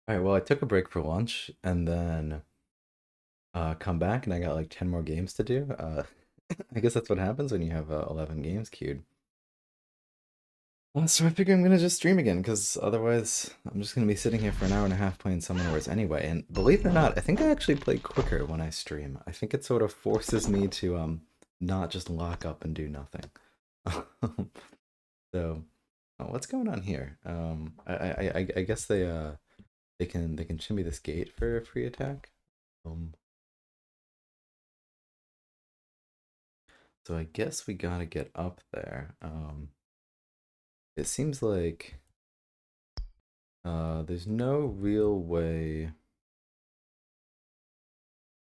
All right, well, I took a break for lunch and then come back and I got like 10 more games to do. I guess that's what happens when you have 11 games queued. So I figure I'm gonna just stream again because otherwise I'm just gonna be sitting here for an hour and a half playing Summon Wars anyway. And believe it or not, I think I actually play quicker when I stream. I think it sort of forces me to not just lock up and do nothing. So, what's going on here? I guess they can shimmy this gate for a free attack. Um, So I guess we gotta get up there. It seems like there's no real way.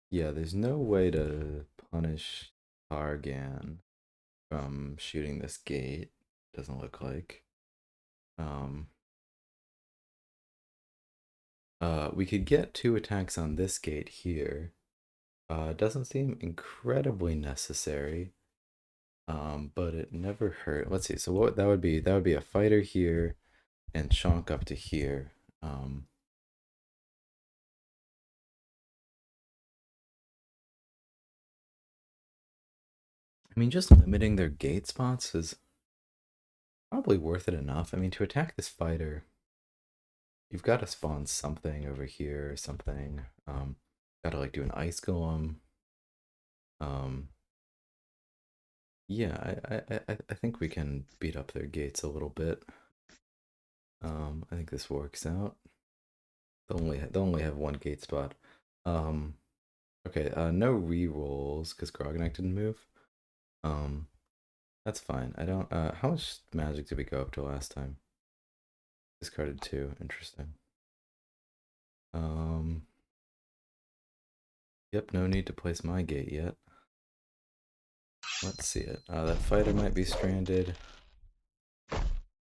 Yeah, there's no way to punish Targan from shooting this gate. Doesn't look like. Um, we could get two attacks on this gate here. Doesn't seem incredibly necessary. But it never hurt. Let's see. So what that would be? That would be a fighter here and chonk up to here. Um, I mean, just limiting their gate spots is probably worth it enough. I mean, to attack this fighter, you've got to spawn something over here or something. Got to like do an ice golem. Um, yeah, I think we can beat up their gates a little bit. I think this works out. They'll only have one gate spot. Um, okay, no re-rolls because Grognak didn't move. Um, that's fine. I don't. How much magic did we go up to last time? Discarded two. Interesting. Um, yep, no need to place my gate yet. Let's see it. That fighter might be stranded.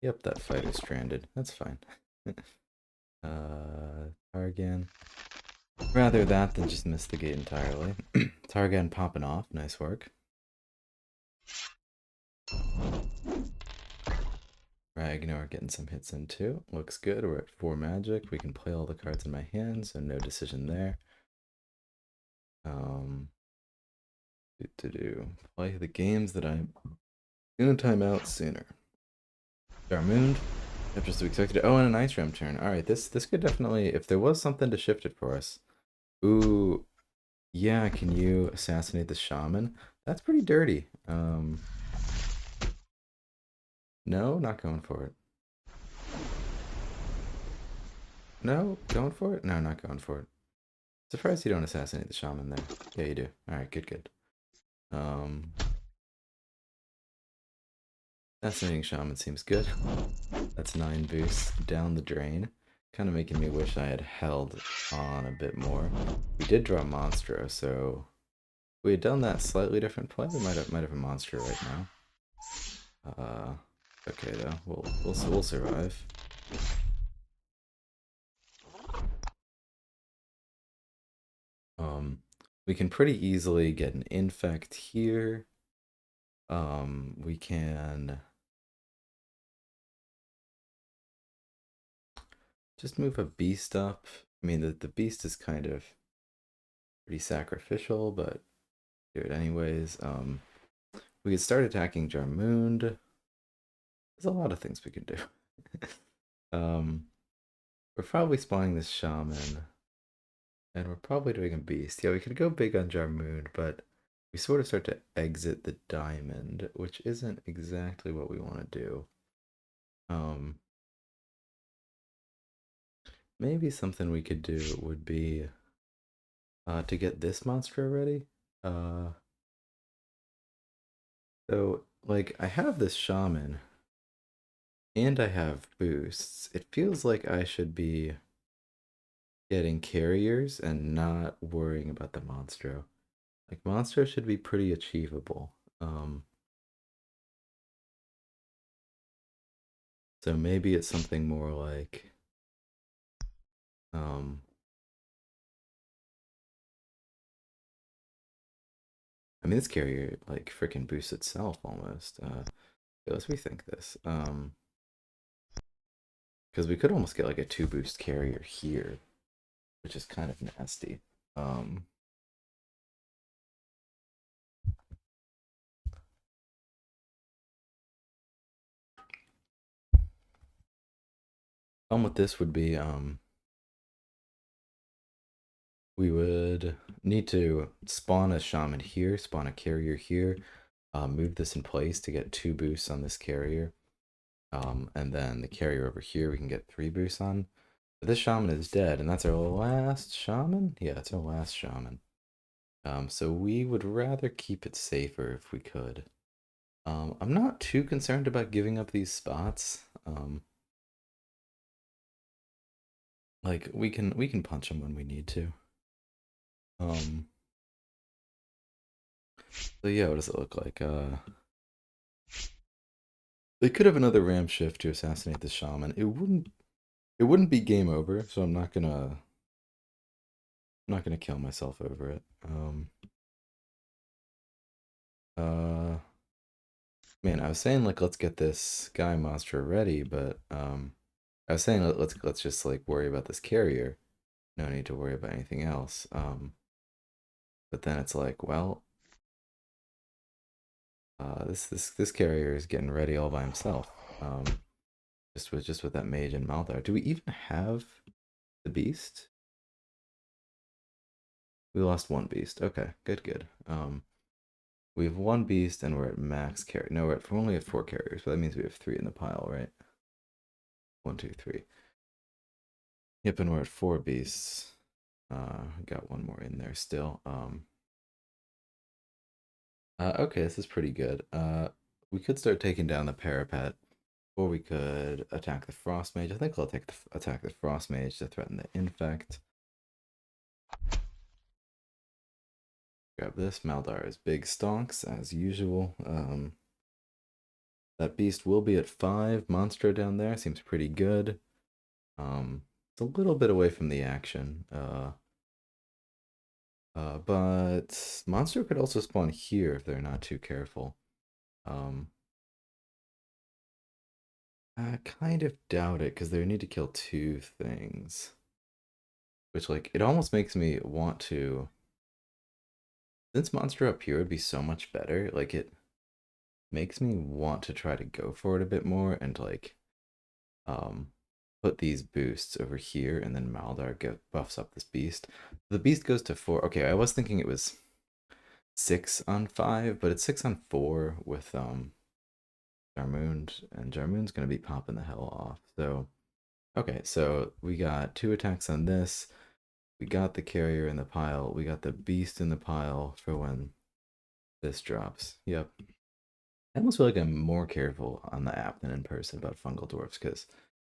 Yep, that fighter's stranded. That's fine. Targan. Rather that than just miss the gate entirely. Targan popping off. Nice work. Ragnar getting some hits in too. Looks good. We're at 4 magic. We can play all the cards in my hand, so no decision there. Um, play the games that I'm gonna time out sooner. Darmoon. Yep, just to be expected. Oh, and an ice ram turn. All right, this could definitely, if there was something to shift it for us. Ooh, yeah. Can you assassinate the shaman? That's pretty dirty. No, not going for it. No, going for it. No, not going for it. Surprised you don't assassinate the shaman there. Yeah, you do. All right, good, good. Um, Assassinating shaman seems good. That's 9 boosts down the drain. Kind of making me wish I had held on a bit more. We did draw Monstro, so if we had done that slightly different play, we might have a monster right now. Okay though, we'll survive. Um, we can pretty easily get an infect here. We can just move a beast up. I mean, the beast is kind of pretty sacrificial, but do it anyways. We could start attacking Jarmund. There's a lot of things we could do. um, we're probably spawning this shaman, and we're probably doing a beast. Yeah, we could go big on Jarmund, but we sort of start to exit the diamond, which isn't exactly what we want to do. Um, maybe something we could do would be to get this monster ready. Uh, so like I have this shaman and I have boosts. It feels like I should be getting carriers and not worrying about the monstro. Like monstro should be pretty achievable. So maybe it's something more like um I mean this carrier like freaking boosts itself almost. Let's rethink this. Because we could almost get like a 2-boost carrier here, which is kind of nasty. Problem with this would be we would need to spawn a shaman here, spawn a carrier here, move this in place to get 2 boosts on this carrier. And then the carrier over here we can get 3 boosts on. But this shaman is dead, and that's our last shaman? Yeah, it's our last shaman. So we would rather keep it safer if we could. I'm not too concerned about giving up these spots. Like we can punch them when we need to. So yeah, what does it look like? They could have another ram shift to assassinate the shaman. It wouldn't be game over, so I'm not gonna kill myself over it. Man, I was saying like let's get this guy monster ready, but I was saying let's just like worry about this carrier. No need to worry about anything else. But then it's like, well, this carrier is getting ready all by himself. Just with that mage and Maldar. Do we even have the beast? We lost 1 beast. Okay, good. We have 1 beast and we're at max carry. No, we're only at 4 carriers, but that means we have 3 in the pile, right? 1, 2, 3. Yep, and we're at 4 beasts. Got 1 more in there still. Okay, this is pretty good. We could start taking down the parapet, or we could attack the frost mage. I think I'll attack the frost mage to threaten the infect. Grab this. Maldar is big stonks as usual. That beast will be at 5. Monstro down there seems pretty good. It's a little bit away from the action. But Monstro could also spawn here if they're not too careful. I kind of doubt it because they need to kill 2 things. Which, like, it almost makes me want to. Since Monstro up here would be so much better, like, it makes me want to try to go for it a bit more and, like, put these boosts over here, and then Maldar buffs up this beast. The beast goes to 4. Okay, I was thinking it was 6 on 5, but it's 6 on 4 with Jarmoond, and Jarmoond's gonna be popping the hell off. So okay, so we got 2 attacks on this. We got the carrier in the pile. We got the beast in the pile for when this drops. Yep. I almost feel like I'm more careful on the app than in person about fungal dwarfs, because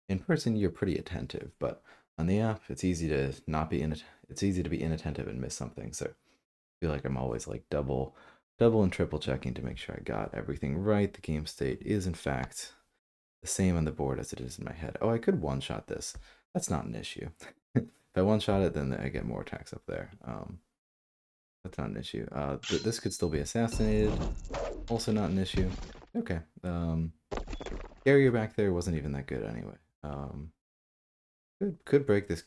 in person you're pretty attentive, but on the app it's easy to not be it's easy to be inattentive and miss something. So I feel like I'm always like double and triple checking to make sure I got everything right. The game state is in fact the same on the board as it is in my head. Oh, I could one-shot this. That's not an issue. If I one-shot it, then I get more attacks up there. That's not an issue. This could still be assassinated. Also not an issue. Okay. Carrier back there wasn't even that good anyway. Could break this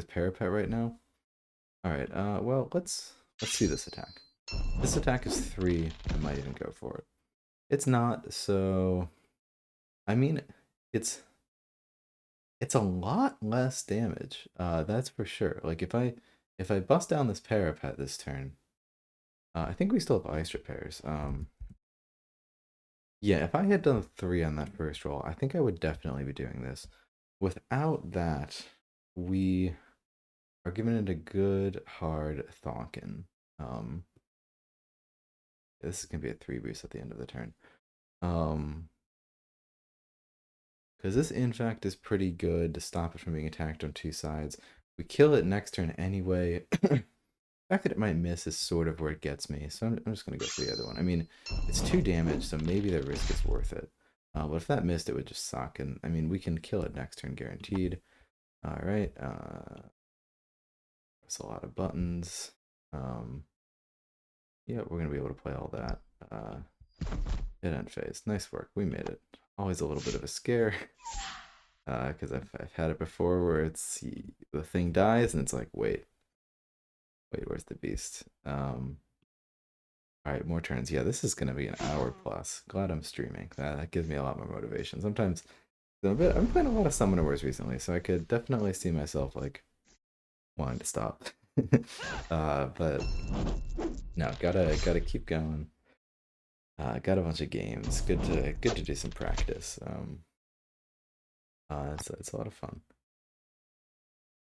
parapet right now. All right. Well, let's see this attack. This attack is 3. I might even go for it. It's not, so I mean, it's a lot less damage. That's for sure. Like if I bust down this parapet this turn, I think we still have ice repairs. Yeah, if I had done 3 on that first roll, I think I would definitely be doing this. Without that, we are giving it a good hard thonkin. This is gonna be a 3 boost at the end of the turn. Because this infect is pretty good to stop it from being attacked on 2 sides. We kill it next turn anyway. The fact that it might miss is sort of where it gets me, so I'm just going to go for the other one. I mean, it's 2 damage, so maybe the risk is worth it. But if that missed, it would just suck, and I mean, we can kill it next turn guaranteed. Alright, there's a lot of buttons. Yeah, we're going to be able to play all that. Hit end phase. Nice work, we made it. Always a little bit of a scare. because I've had it before where the thing dies and it's like, wait, where's the beast? All right, more turns. Yeah, this is gonna be an hour plus. Glad I'm streaming. That gives me a lot more motivation. Sometimes I'm playing a lot of Summoner Wars recently, so I could definitely see myself like wanting to stop. But no, gotta keep going. Got a bunch of games. Good to do some practice. It's a lot of fun.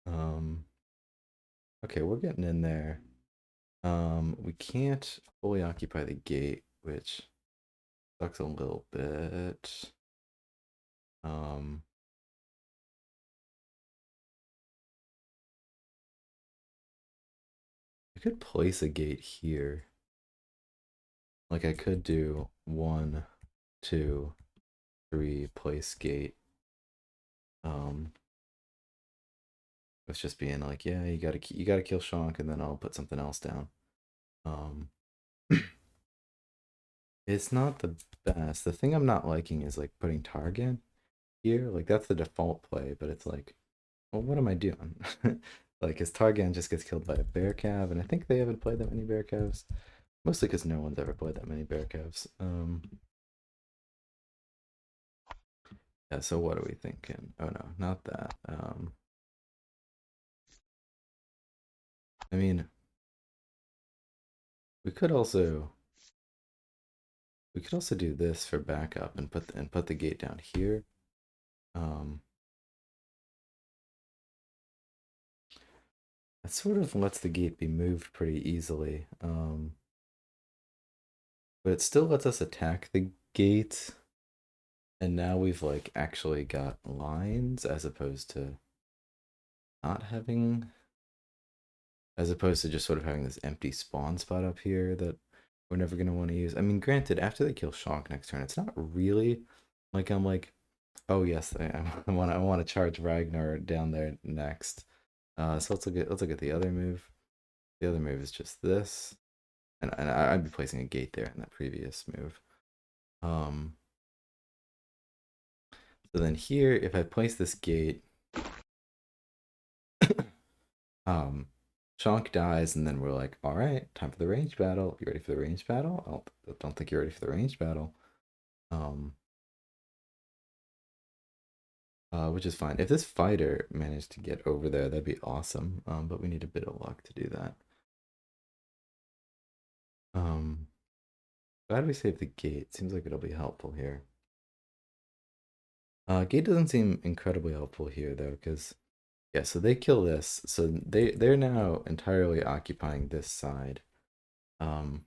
Um, okay, we're getting in there. We can't fully occupy the gate, which sucks a little bit. Um, I could place a gate here. Like I could do 1, 2, 3, place gate. With just being like, yeah, you gotta kill Shonk, and then I'll put something else down. Um, it's not the best. The thing I'm not liking is like putting Targan here. Like that's the default play, but it's like, well, what am I doing? Like, his Targan just gets killed by a bear cav, and I think they haven't played that many bear calves. Mostly because no one's ever played that many bear calves. Yeah, so what are we thinking? Oh no, not that. I mean, we could also do this for backup and put the gate down here. Um, that sort of lets the gate be moved pretty easily. But it still lets us attack the gate. And now we've like actually got lines as opposed to not having, as opposed to just sort of having this empty spawn spot up here that we're never going to want to use. I mean, granted, after they kill Shonk next turn, it's not really like I'm like, oh yes, I want to charge Ragnar down there next. So let's look at the other move. The other move is just this, and I'd be placing a gate there in that previous move. Um, so then here, if I place this gate, Chonk dies, and then we're like, all right, time for the range battle. You ready for the range battle? I don't think you're ready for the range battle. Um, which is fine. If this fighter managed to get over there, that'd be awesome. But we need a bit of luck to do that. How do we save the gate? Seems like it'll be helpful here. Gate doesn't seem incredibly helpful here though, because yeah, so they kill this, so they're now entirely occupying this side. Um,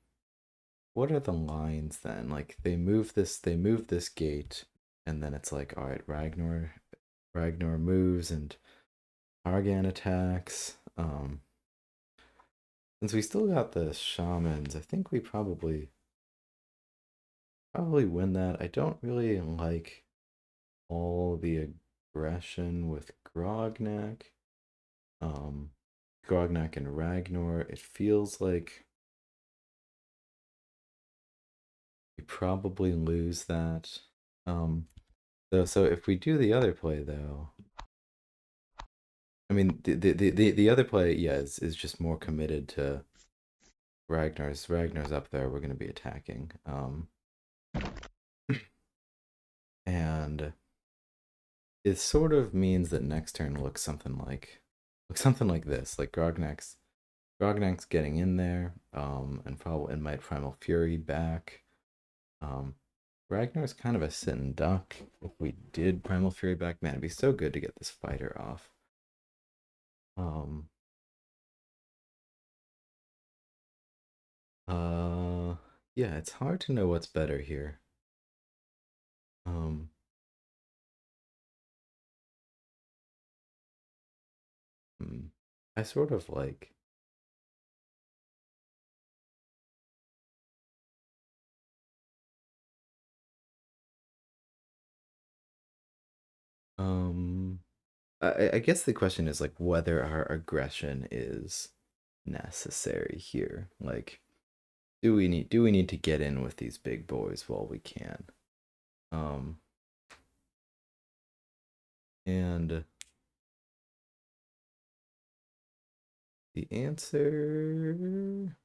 what are the lines then? Like they move this gate, and then it's like, all right, Ragnar moves and Argan attacks. Since we still got the shamans, I think we probably win that. I don't really like all the aggression with Grognak. Um, Grognak and Ragnar. It feels like we probably lose that. So if we do the other play though, I mean the other play, yeah, is just more committed to Ragnar's up there. We're gonna be attacking. And it sort of means that next turn looks something like this, like Grognak's getting in there, and probably might Primal Fury back. Um, Ragnar's kind of a sit and duck. If we did Primal Fury back, man, it'd be so good to get this fighter off. Um, uh, yeah, it's hard to know what's better here. Um, hmm, I sort of like, um, I guess the question is like whether our aggression is necessary here. Like, do we need to get in with these big boys while we can? Um, And the answer.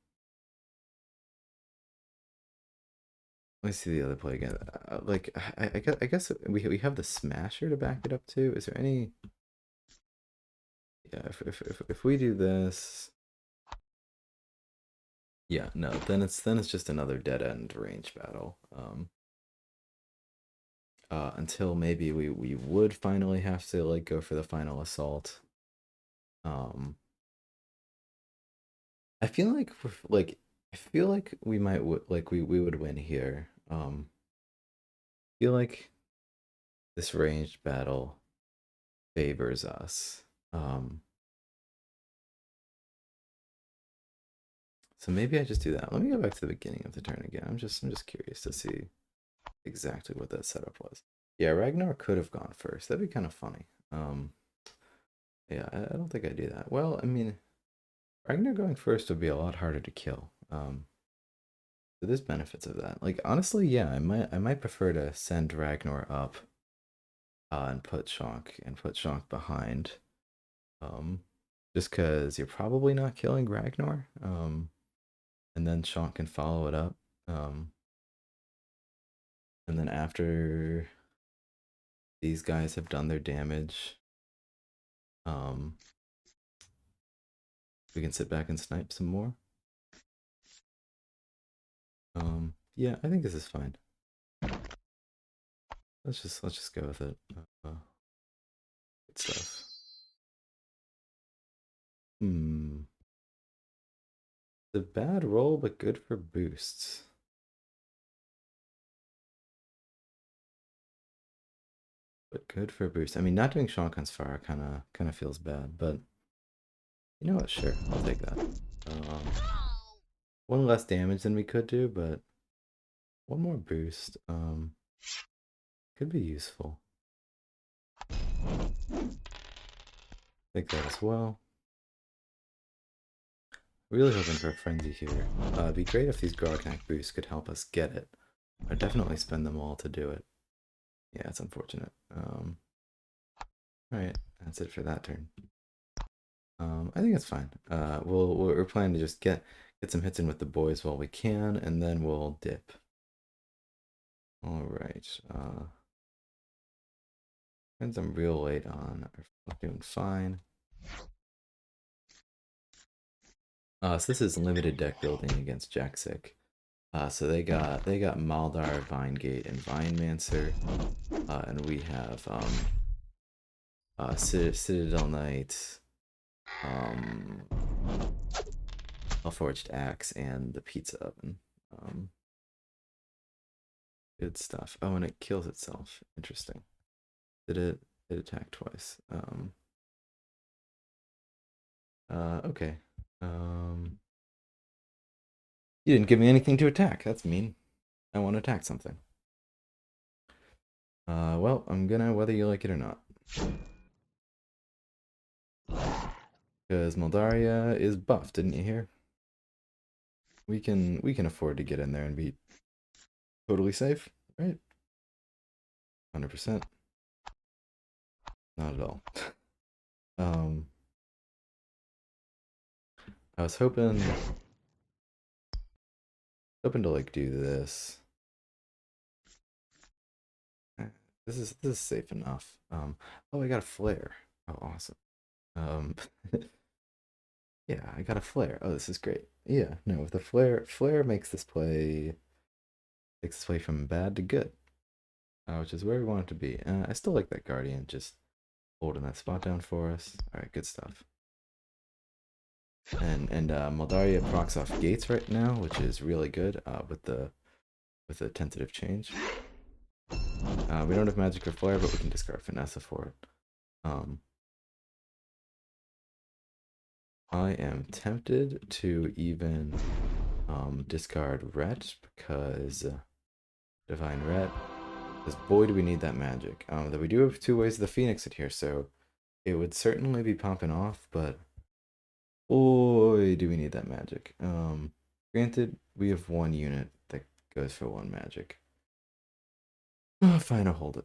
Let me see the other play again. Like I guess we have the Smasher to back it up too. Is there any? Yeah, if we do this, yeah, no, then it's just another dead end range battle. Until maybe we would finally have to like go for the final assault. Um, I feel like I feel like we might like we would win here. I feel like this ranged battle favors us. Um, so maybe I just do that. Let me go back to the beginning of the turn again. I'm just curious to see exactly what that setup was. Yeah, Ragnar could have gone first. That'd be kind of funny. Yeah, I don't think I do that. Well, I mean, Ragnar going first would be a lot harder to kill. So there's benefits of that. Like honestly, yeah, I might prefer to send Ragnar up, and put Shonk behind. Um, just because you're probably not killing Ragnar. And then Shonk can follow it up. Um, and then after these guys have done their damage, um, we can sit back and snipe some more. Yeah, I think this is fine. Let's just go with it. Good stuff. Hmm. The bad roll, but good for boosts. But good for boost. I mean, not doing Shonkan's Fire kind of feels bad, but you know what? Sure, I'll take that. One less damage than we could do, but one more boost. Could be useful. Take that as well. Really hoping for a frenzy here. It'd be great if these Grognak boosts could help us get it. I'd definitely spend them all to do it. Yeah, it's unfortunate. Alright, that's it for that turn. I think it's fine. We're planning to just get some hits in with the boys while we can, and then we'll dip. Alright. Depends I'm real late on are doing fine. So this is limited deck building against Jaxic. So they got Maldar, Vinegate, and Vinemancer. And we have Citadel Knight, Forged Axe, and the Pizza Oven. Good stuff. Oh, and it kills itself. Interesting. Did it attack twice? Okay. You didn't give me anything to attack. That's mean. I want to attack something. Well, I'm gonna whether you like it or not. Because Moldaria is buffed, didn't you hear? We can afford to get in there and be totally safe, right? 100%. Not at all. I was hoping to like do this. This is safe enough. Oh, I got a flare. Oh, awesome. Um, yeah, I got a flare. Oh, this is great. Yeah, no, with the flare makes this play from bad to good, which is where we want it to be. I still like that Guardian just holding that spot down for us. All right, good stuff. And Moldaria procs off gates right now, which is really good. With the tentative change. We don't have magic or flare, but we can discard Finessa for it. I am tempted to even discard Ret because Divine Ret. Because boy, do we need that magic. That we do have two ways of the Phoenix in here, so it would certainly be popping off, but boy, do we need that magic. Granted, we have one unit that goes for one magic. Oh, fine, I'll hold it.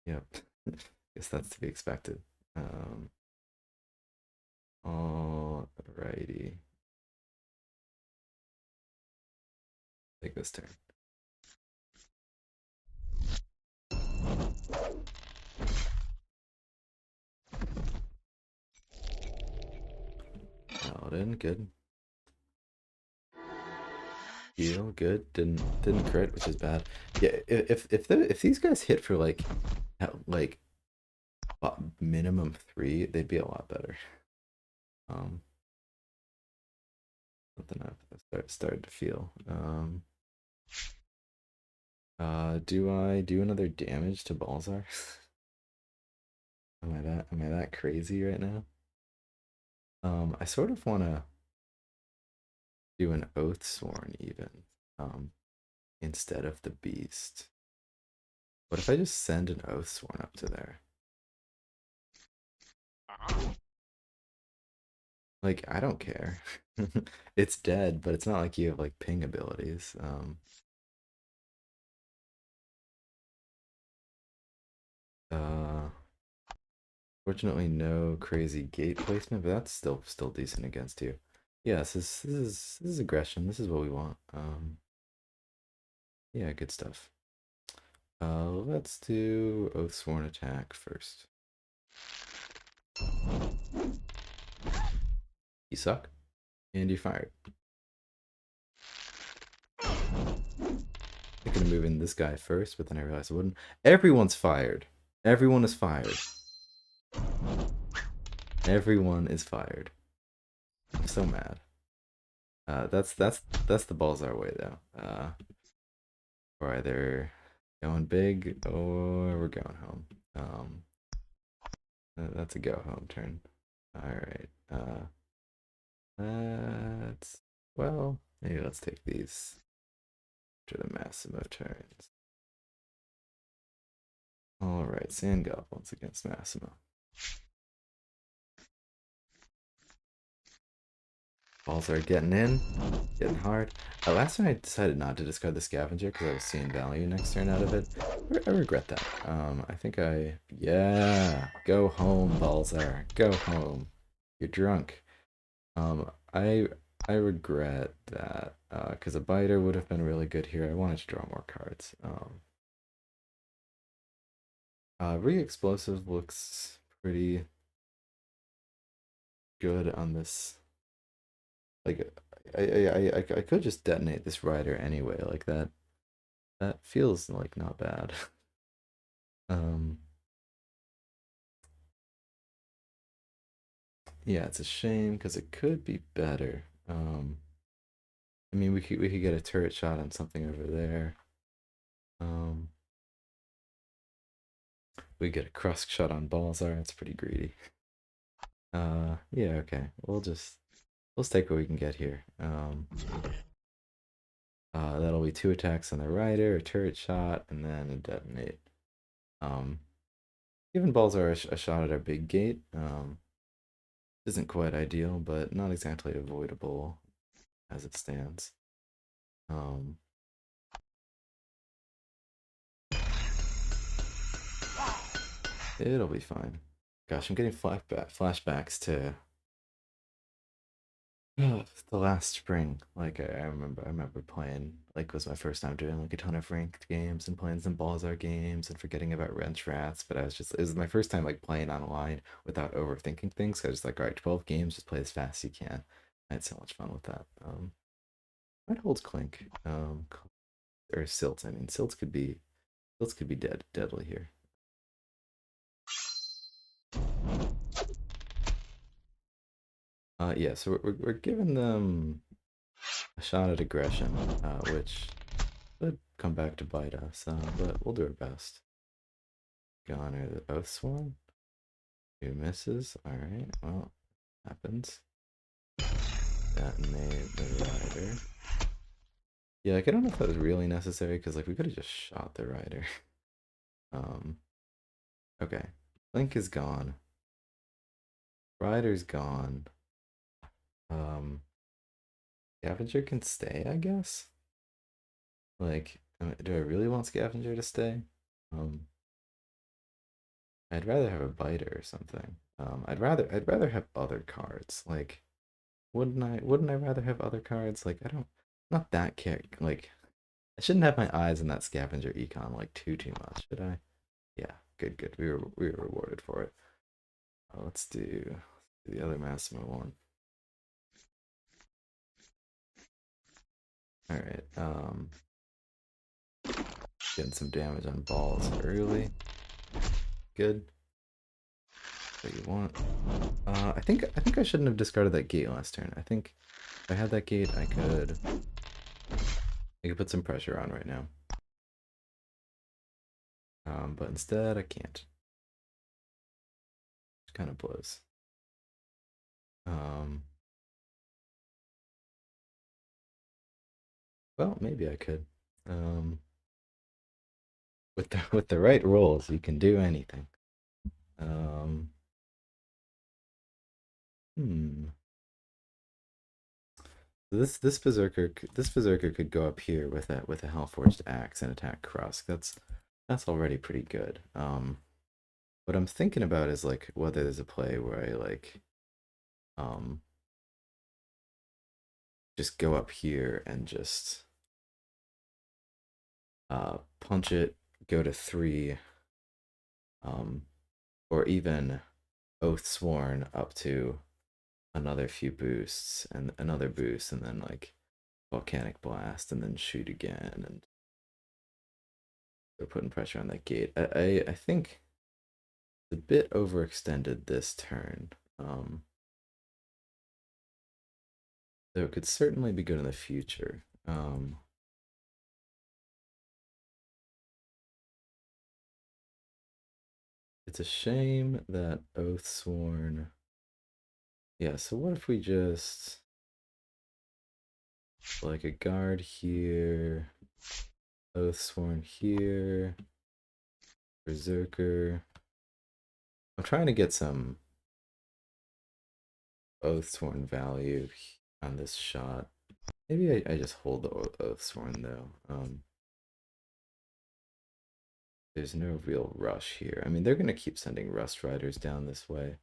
Yep. Guess that's to be expected. Alrighty. Take this turn. Paladin, good. Heal, good. Didn't crit, which is bad. Yeah, if these guys hit for like like minimum 3, they'd be a lot better. Something I've started to feel. Do I do another damage to Balzar? Am I that crazy right now? I sort of want to do an Oathsworn even, instead of the Beast. What if I just send an Oathsworn up to there? Like, I don't care. It's dead, but it's not like you have like ping abilities. Uh, Fortunately, no crazy gate placement, but that's still decent against you. Yes, this is aggression. This is what we want. Yeah, good stuff. Let's do Oathsworn attack first. You suck, and you fired. I could have moved in this guy first, but then I realized I wouldn't. Everyone's fired. Everyone is fired. Everyone is fired. I'm so mad. That's the balls our way though. We're either going big or we're going home. That's a go home turn. All right. Let's well maybe let's take these to the Massimo turns. All right, Sand Goblins against Massimo. Balls are getting in, getting hard. Last time I decided not to discard the Scavenger because I was seeing value next turn out of it. I regret that. I think yeah, go home, Balzar, go home. You're drunk. I regret that because a biter would have been really good here. I wanted to draw more cards. Re-explosive looks pretty good on this. Like, I could just detonate this rider anyway. Like that. That feels like not bad. Um, yeah, it's a shame because it could be better. I mean, we could get a turret shot on something over there. Um, we get a Krusk shot on Balzar. It's pretty greedy. Yeah, okay. Let's take what we can get here. That'll be 2 attacks on the rider, a turret shot, and then a detonate. Um, Giving Balzar a shot at our big gate. Isn't quite ideal, but not exactly avoidable as it stands. Um, It'll be fine. Gosh, I'm getting flashbacks to the last spring. Like I remember playing. Like was my first time doing like a ton of ranked games and playing some Balzar games and forgetting about Wrench Rats. But it was my first time like playing online without overthinking things. So I was like, all right, 12 games, just play as fast as you can. I had so much fun with that. Might hold Clink. Or Silt. I mean, Silts could be deadly here. Yeah, so we're giving them a shot at aggression, which could come back to bite us, but we'll do our best. Goner the Oathsworn. 2 misses. Alright, well, happens. Detonate the rider. Yeah, like, I don't know if that was really necessary, because, like, we could have just shot the rider. Um, okay. Link is gone. Rider's gone. Scavenger can stay, I guess? Like, do I really want Scavenger to stay? I'd rather have a biter or something. I'd rather have other cards. Like, wouldn't I rather have other cards? Like, I don't, not that kick. Like, I shouldn't have my eyes on that scavenger econ like too much, should I? Yeah, good. We were rewarded for it. Let's do the other Massimo one. All right. Getting some damage on balls early. Good. What you want. I think I shouldn't have discarded that gate last turn. I think if I had that gate, I could put some pressure on right now. But instead I can't. It kind of blows. Well, maybe I could. Um, with the right rolls, you can do anything. Um, hmm. This berserker could go up here with a Hellforged Axe and attack Krusk. That's already pretty good. What I'm thinking about is like whether there's a play where I like um just go up here and just punch it, go to 3, um, or even Oath Sworn up to another few boosts and another boost, and then like Volcanic Blast, and then shoot again, and they're putting pressure on that gate. I think it's a bit overextended this turn. Though it could certainly be good in the future. It's a shame that Oathsworn. Yeah, so what if we just like a guard here, Oathsworn here, Berserker. I'm trying to get some Oathsworn value on this shot. Maybe I just hold the Oathsworn though. There's no real rush here. I mean, they're gonna keep sending Rust Riders down this way.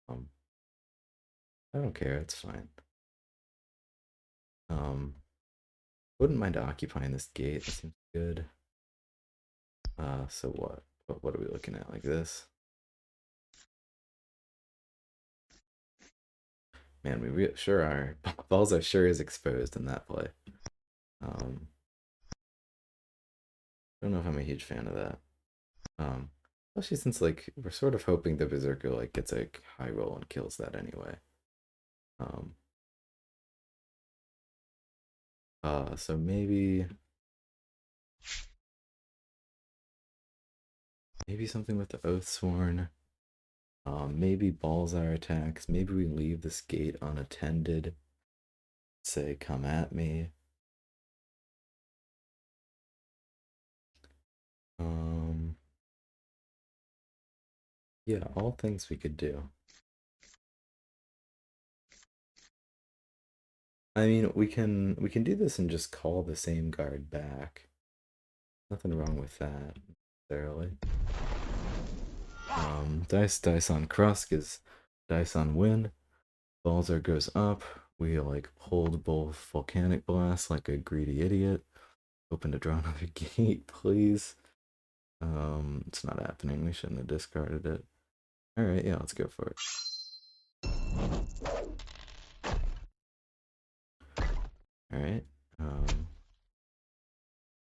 Um, I don't care. It's fine. Wouldn't mind occupying this gate. That seems good. So what? What are we looking at? Like this? Man, we sure are. Balls sure is exposed in that play. Don't know if I'm a huge fan of that. Especially since like we're sort of hoping the Berserker like gets a high roll and kills that anyway. Um, so maybe something with the Oathsworn. Maybe Balzar attacks. Maybe we leave this gate unattended. Say, come at me. Yeah, all things we could do. I mean, we can do this and just call the same guard back. Nothing wrong with that necessarily. Dice on Krusk is dice on win. Balzar goes up. We like hold both Volcanic Blast like a greedy idiot. Hoping to draw another gate, please. It's not happening. We shouldn't have discarded it. Alright, yeah, let's go for it. Alright.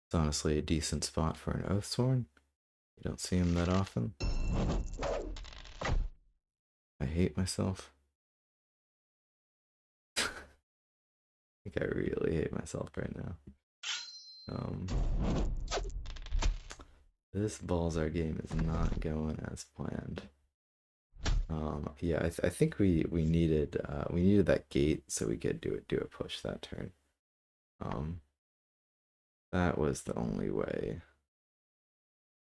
It's honestly a decent spot for an Oathsworn. You don't see him that often. I hate myself. I think I really hate myself right now. This Balzar game is not going as planned. Yeah, I think we needed that gate so we could do a push that turn. That was the only way.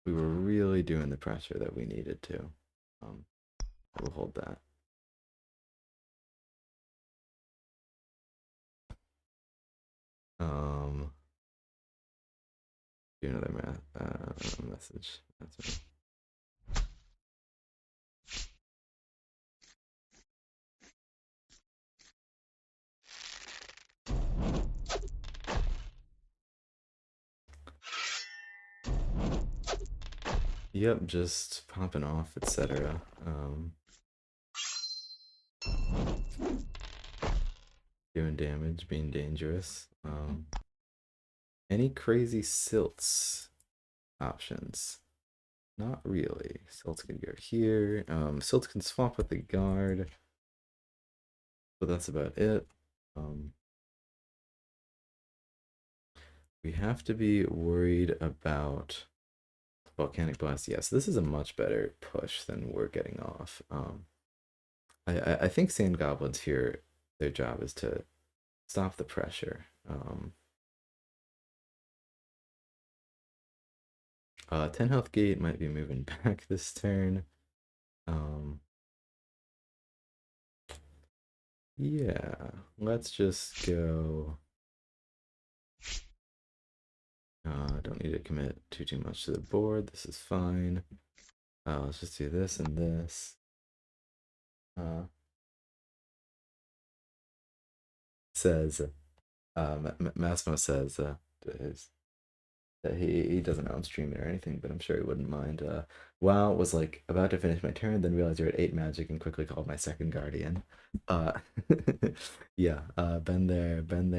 We were really doing the pressure that we needed to. We'll hold that. Do another message. That's right. Yep, just popping off, etc. Doing damage, being dangerous. Any crazy silts options? Not really. Silts can go here. Silts can swap with the guard, but that's about it. We have to be worried about Volcanic Blast. Yes, this is a much better push than we're getting off. I think Sand Goblins here, their job is to stop the pressure. 10 health gate might be moving back this turn. Um, yeah, let's just go. Don't need to commit too much to the board. This is fine. Let's just do this and this. Says, Massimo says, that he doesn't own streaming or anything, but I'm sure he wouldn't mind. WoW was like about to finish my turn, then realized you're at 8 magic and quickly called my second guardian. Uh, yeah, been there, done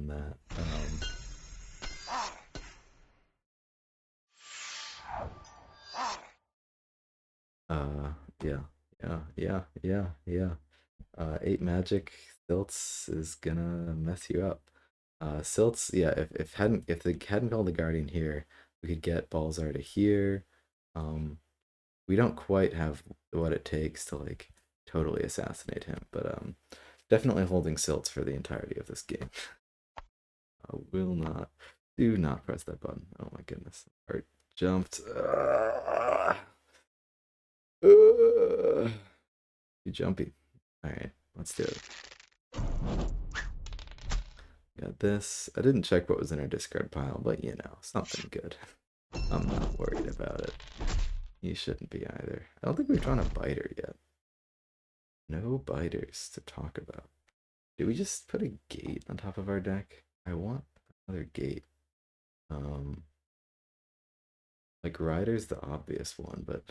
that. Uh, yeah, yeah. 8 magic Silts is gonna mess you up. Silts, yeah, if they hadn't called the guardian here, we could get Balzar to here. We don't quite have what it takes to like totally assassinate him, but definitely holding Silts for the entirety of this game. Will not, do not press that button. Oh my goodness, heart jumped. Too jumpy. All right, let's do it. Got this. I didn't check what was in our discard pile, but you know, something good. I'm not worried about it. You shouldn't be either. I don't think we've drawn a biter yet. No biters to talk about. Did we just put a gate on top of our deck? I want another gate. Like Rider's the obvious one, but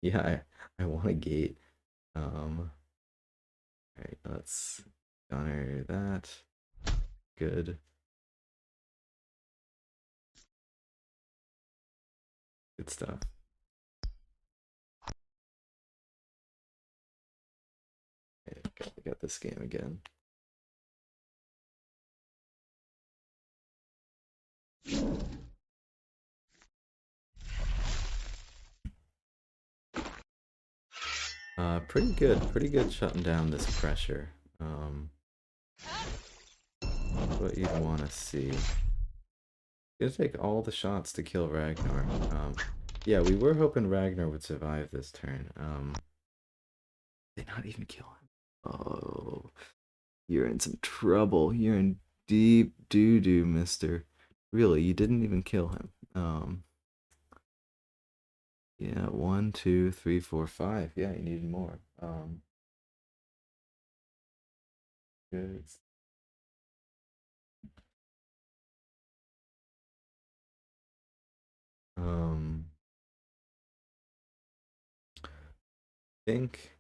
yeah, I want a gate. Alright, let's honor that. Good. Good stuff. Okay, got this game again. Pretty good shutting down this pressure. What you'd want to see. Gonna take all the shots to kill Ragnar. Yeah, we were hoping Ragnar would survive this turn. Did not even kill him. Oh, you're in some trouble. You're in deep doo-doo, mister. Really, you didn't even kill him. Yeah, 1, 2, 3, 4, 5. Yeah, you needed more. Good. Think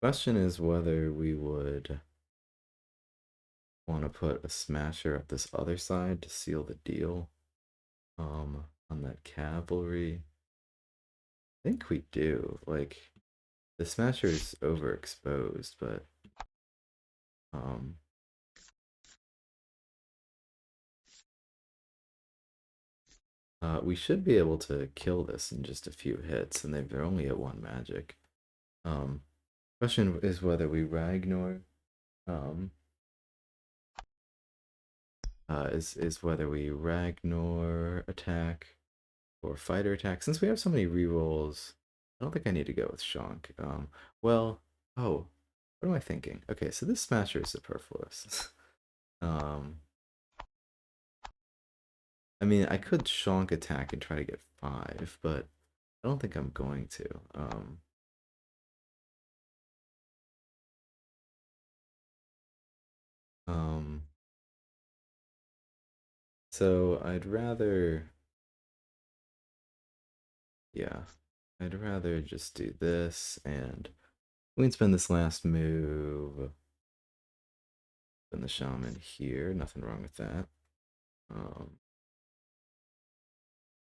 question is whether we would want to put a smasher up this other side to seal the deal. On that cavalry. I think we do. Like the smasher is overexposed, but um we should be able to kill this in just a few hits, and they're only at 1 magic. Question is whether we Ragnar um is whether we Ragnar attack or fighter attack. Since we have so many rerolls, I don't think I need to go with Shank. Well, oh, what am I thinking? Okay, so this Smasher is superfluous. um, I mean, I could Shank attack and try to get 5, but I don't think I'm going to. Um, so I'd rather Yeah, I'd rather just do this, and we can spend this last move. Spend the shaman here. Nothing wrong with that.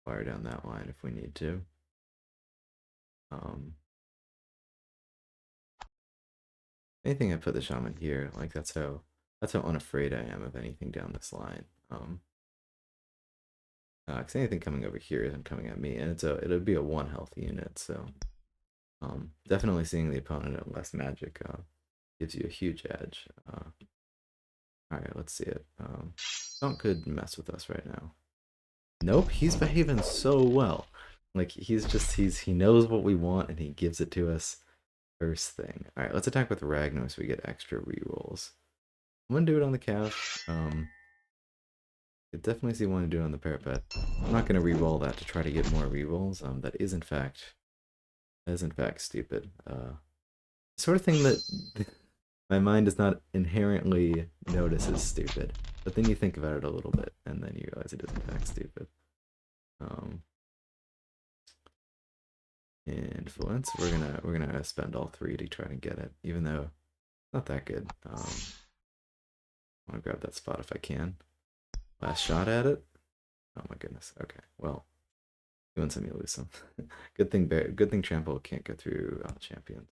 Fire down that line if we need to. Um, Anything I put the shaman here, like that's how unafraid I am of anything down this line. Because anything coming over here isn't coming at me, and it'll be a 1 health unit, so definitely seeing the opponent at less magic gives you a huge edge. All right, let's see it. Don't could mess with us right now. Nope, he's behaving so well. Like he knows what we want and he gives it to us first thing. All right, let's attack with Ragnar so we get extra rerolls. I'm gonna do it on the couch. Could definitely see wanting to do it on the parapet. I'm not gonna reroll that to try to get more rerolls. That is in fact stupid. Sort of thing that my mind does not inherently notice as stupid, but then you think about it a little bit and then you realize it is in fact stupid. Influence. We're gonna spend all 3 to try to get it, even though it's not that good. I want to grab that spot if I can. Last shot at it. Oh my goodness. Okay. Well, you win some, you lose some. Good thing Trample can't go through champions.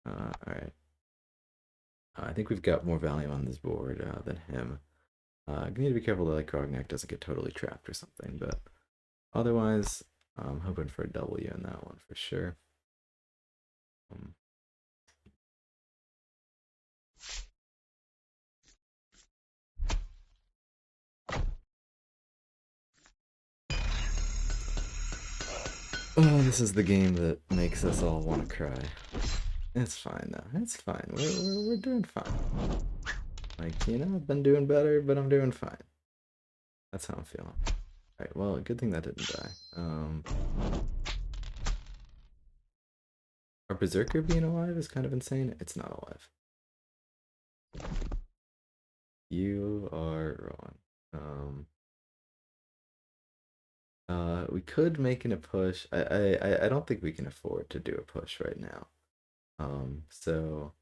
All right. I think we've got more value on this board than him. You need to be careful that like Grognak doesn't get totally trapped or something, but otherwise, I'm hoping for a W in that one for sure. Oh, this is the game that makes us all want to cry. It's fine though. It's fine. We're doing fine. Like, you know, I've been doing better, but I'm doing fine. That's how I'm feeling. Alright, well, good thing that didn't die. Our Berserker being alive is kind of insane. It's not alive. You are wrong. We could make it a push. I don't think we can afford to do a push right now. So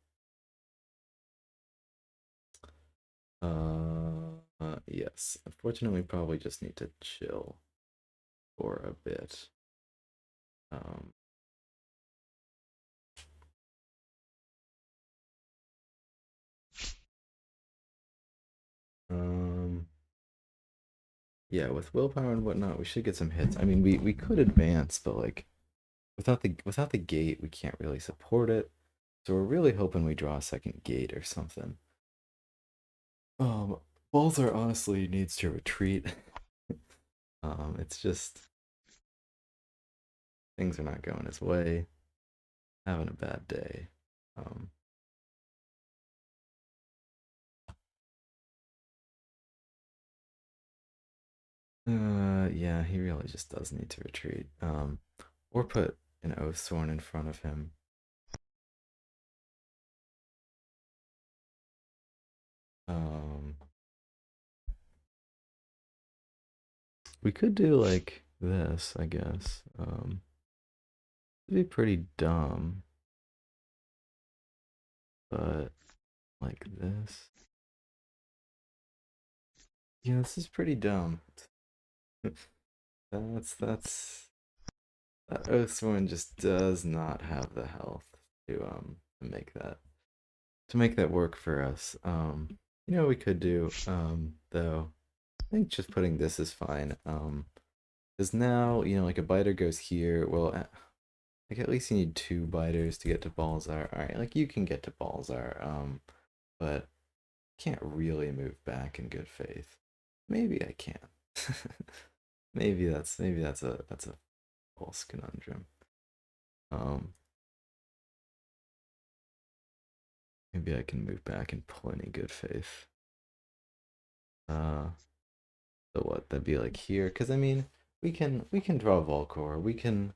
yes. Unfortunately, probably just need to chill for a bit. Yeah, with willpower and whatnot, we should get some hits. I mean, we could advance, but like without the gate, we can't really support it. So we're really hoping we draw a second gate or something. Balzar honestly needs to retreat. It's just things are not going his way. Having a bad day. Yeah, he really just does need to retreat. Or put an Oathsworn in front of him. We could do like this, I guess. It'd be pretty dumb. But like this. Yeah, this is pretty dumb. That Oathsworn just does not have the health to make that work for us. You know what we could do, though. I think just putting this is fine. Because now, you know, like a biter goes here. Well, like at least you need 2 biters to get to Balzar. Alright, like you can get to Balzar, but can't really move back in good faith. Maybe I can. maybe that's a false conundrum. Maybe I can move back in plenty good faith. So what? That'd be like here, because I mean, we can draw Volcor. We can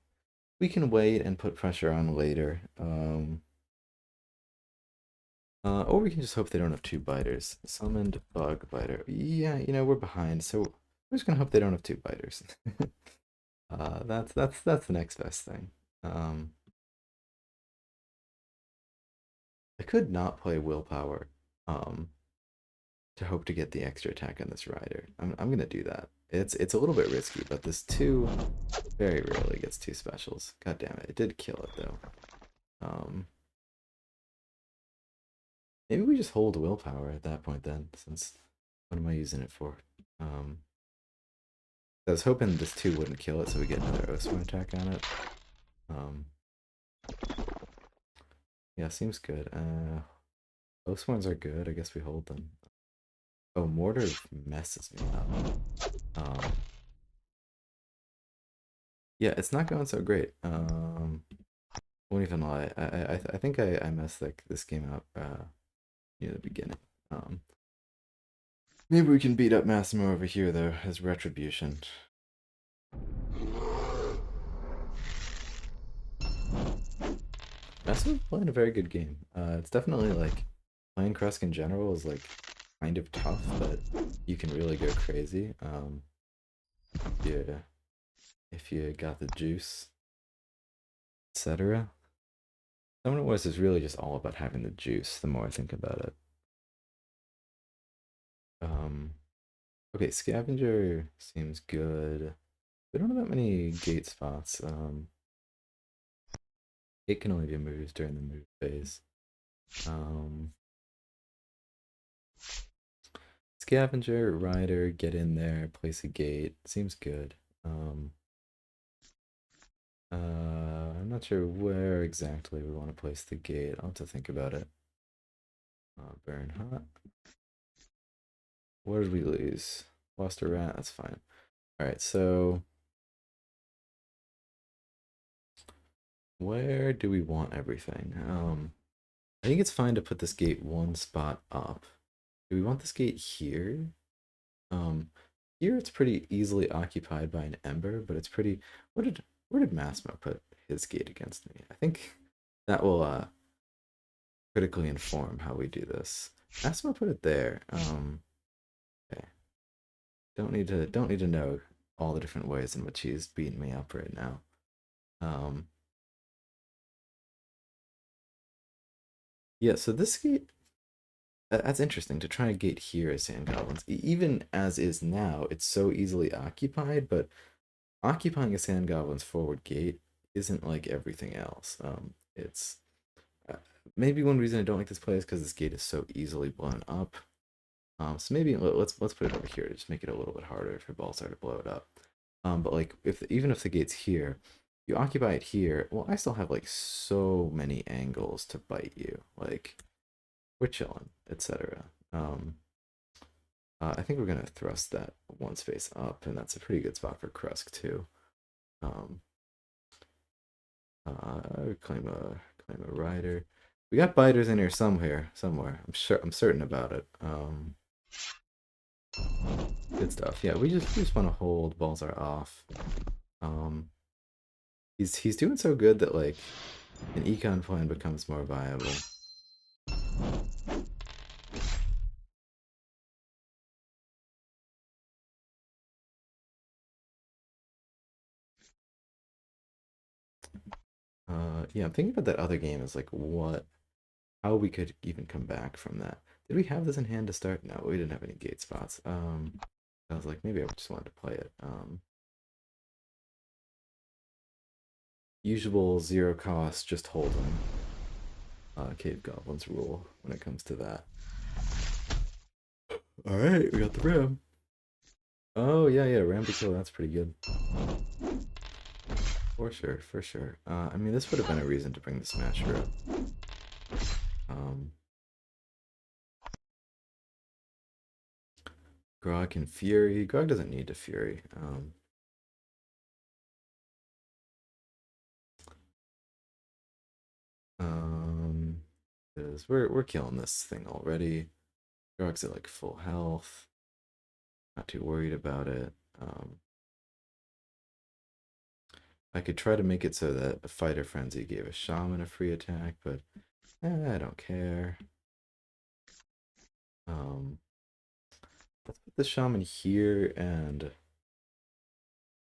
wait and put pressure on later. Or we can just hope they don't have 2 biters. Summoned bug biter. Yeah, you know we're behind, so we're just gonna hope they don't have 2 biters. That's the next best thing. Um, I could not play willpower, um, to hope to get the extra attack on this rider. I'm gonna do that. It's a little bit risky, but this two very rarely gets two specials. God damn it! It did kill it though. Um, Maybe we just hold willpower at that point then, since what am I using it for? Um, I was hoping this two wouldn't kill it, so we get another Oathsworn attack on it. Um, yeah, seems good. Oathsworns are good. I guess we hold them. Oh, Mortar messes me up. Yeah, it's not going so great. Won't even lie. I think I messed like this game up near the beginning. Um, Maybe we can beat up Massimo over here though as retribution. Massimo's playing a very good game. It's definitely like playing Krusk in general is like kind of tough, but you can really go crazy. Yeah, if you got the juice, etc. Summoner Wars is really just all about having the juice. The more I think about it. Um, okay, Scavenger seems good. We don't have that many gate spots. It can only be moves during the move phase. Um, Scavenger, Rider, get in there, place a gate. Seems good. Um, I'm not sure where exactly we want to place the gate. I'll have to think about it. Burn hot. Where did we lose? Lost a rat. That's fine. All right, so where do we want everything? I think it's fine to put this gate one spot up. Do we want this gate here? Um, Here it's pretty easily occupied by an ember, but it's pretty. Where did Massimo put his gate against me? I think that will critically inform how we do this. Massimo put it there. Okay. Don't need to know all the different ways in which he's beating me up right now. Um, yeah. So this gate. That's interesting to try a gate here as sand goblins. Even as is now, it's so easily occupied, but occupying a sand goblin's forward gate isn't like everything else. It's uh, maybe one reason I don't like this play is because this gate is so easily blown up. So maybe let's put it over here to just make it a little bit harder for Balzar to blow it up. But like if even if the gate's here, you occupy it here. Well, I still have like so many angles to bite you. Like we're chilling, etc. I think we're gonna thrust that one space up, and that's a pretty good spot for Krusk too. Um, claim a rider. We got biters in here somewhere. I'm certain about it. Good stuff. Yeah, we just want to hold Balzar off. Um, he's doing so good that like an econ plan becomes more viable. Yeah, I'm thinking about that other game as like how we could even come back from that. Did we have this in hand to start? No, we didn't have any gate spots. I was like, maybe I just wanted to play it. Usual zero cost, just hold them. Cave Goblins rule when it comes to that. All right, we got the ram. Oh yeah, ram to kill. That's pretty good. For sure, for sure. I mean, this would have been a reason to bring the Smasher up. Um, Grog can Fury. Grog doesn't need to Fury. Um, because we're killing this thing already. Grog's at like full health. Not too worried about it. I could try to make it so that a Fighter Frenzy gave a Shaman a free attack, but I don't care. Let's put the Shaman here and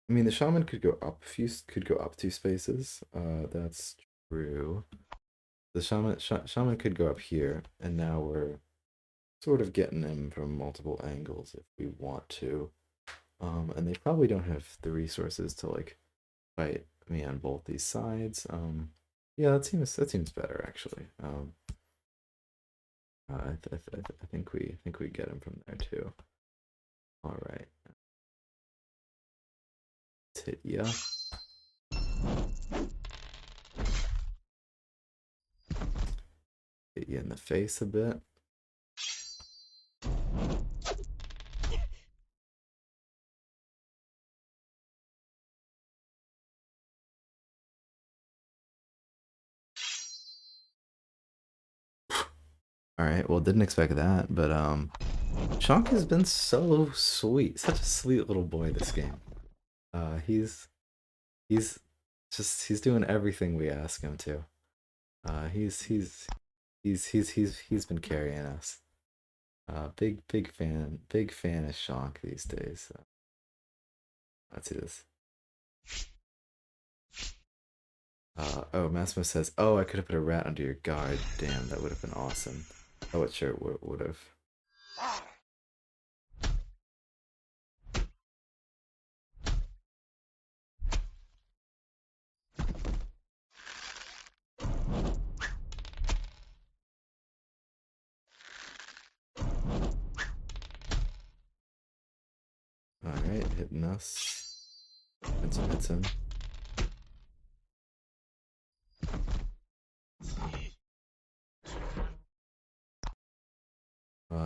I mean, the shaman could go up could go up 2 spaces. That's true. The shaman could go up here, and now we're sort of getting him from multiple angles if we want to. And they probably don't have the resources to like fight me on both these sides. Yeah, that seems better actually. I think we get him from there too. All right, let's hit ya. Hit you in the face a bit. All right, well, didn't expect that, but Chunk has been so sweet, such a sweet little boy this game. He's he's doing everything we ask him to. He's been carrying us. Big fan of Shonk these days. Let's see this. Oh, Massimo says, "Oh, I could have put a rat under your guard. Damn, that would have been awesome." Oh, it sure would have. All right, hitting us. Hits him.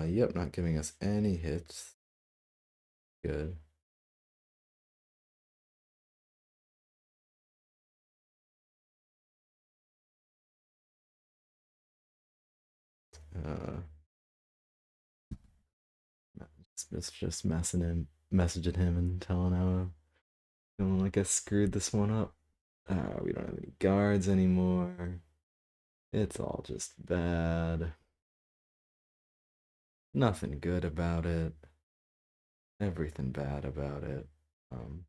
Yep, not giving us any hits. Good. Uh, just messaging him and telling how feeling like I screwed this one up. We don't have any guards anymore. It's all just bad. Nothing good about it. Everything bad about it. Um,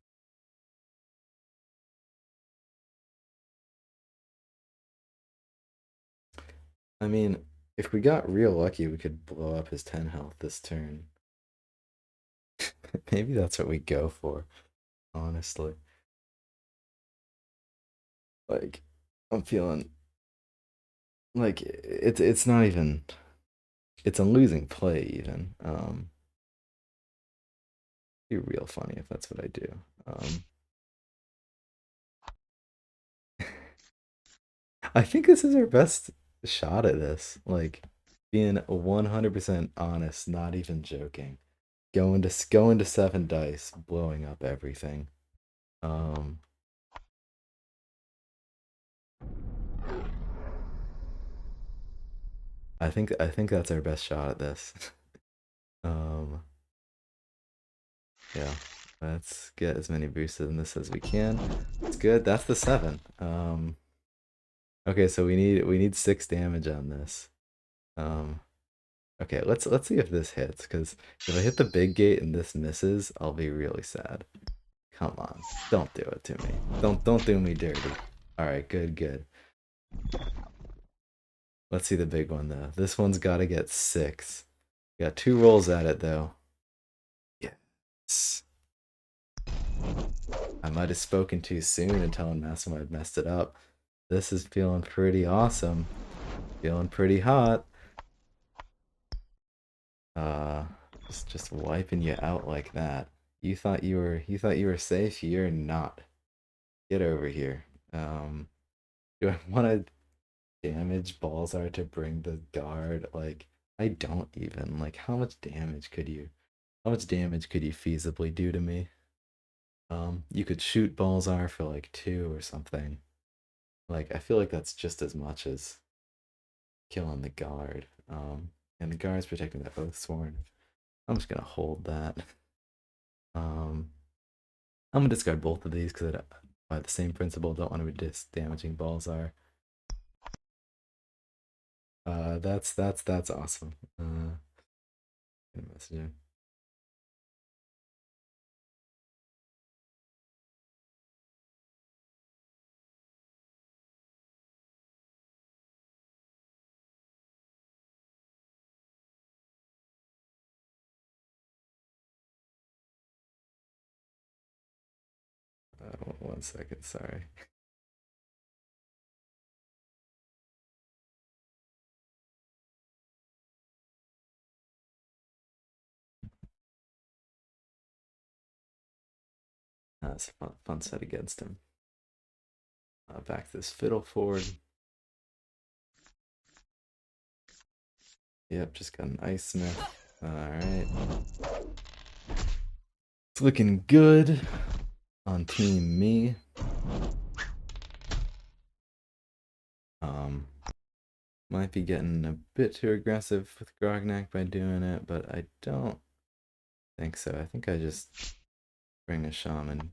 I mean, if we got real lucky, we could blow up his 10 health this turn. Maybe that's what we go for, honestly. Like, I'm feeling like it's not even it's a losing play even. Be real funny if that's what I do. I think this is our best shot at this. Like being 100% honest, not even joking. Going to 7 dice, blowing up everything. Um I think that's our best shot at this. um yeah. Let's get as many boosts in this as we can. It's good. That's the 7. Okay, so we need 6 damage on this. Um okay, let's see if this hits, because if I hit the big gate and this misses, I'll be really sad. Come on. Don't do it to me. Don't do me dirty. Alright, good. Let's see the big one though. This one's gotta get 6. Got 2 rolls at it though. Yes. I might have spoken too soon and telling Massimo I'd messed it up. This is feeling pretty awesome. Feeling pretty hot. Uh, just wiping you out like that. You thought you were safe. You're not. Get over here. Do I want to damage Balzar to bring the guard? Like, I don't even. Like, how much damage could you feasibly do to me? You could shoot Balzar for like 2 or something. Like, I feel like that's just as much as killing the guard. And the guard's protecting the Oathsworn. I'm just gonna hold that. Um, I'm gonna discard both of these because by the same principle, don't want to be damaging Balzar. That's awesome. Gonna message him. 1 second, sorry. That's a fun set against him. Back this fiddle forward. Yep, just got an ice smith. Alright. It's looking good on team me. Might be getting a bit too aggressive with Grognak by doing it, but I don't think so. I think I just bring a shaman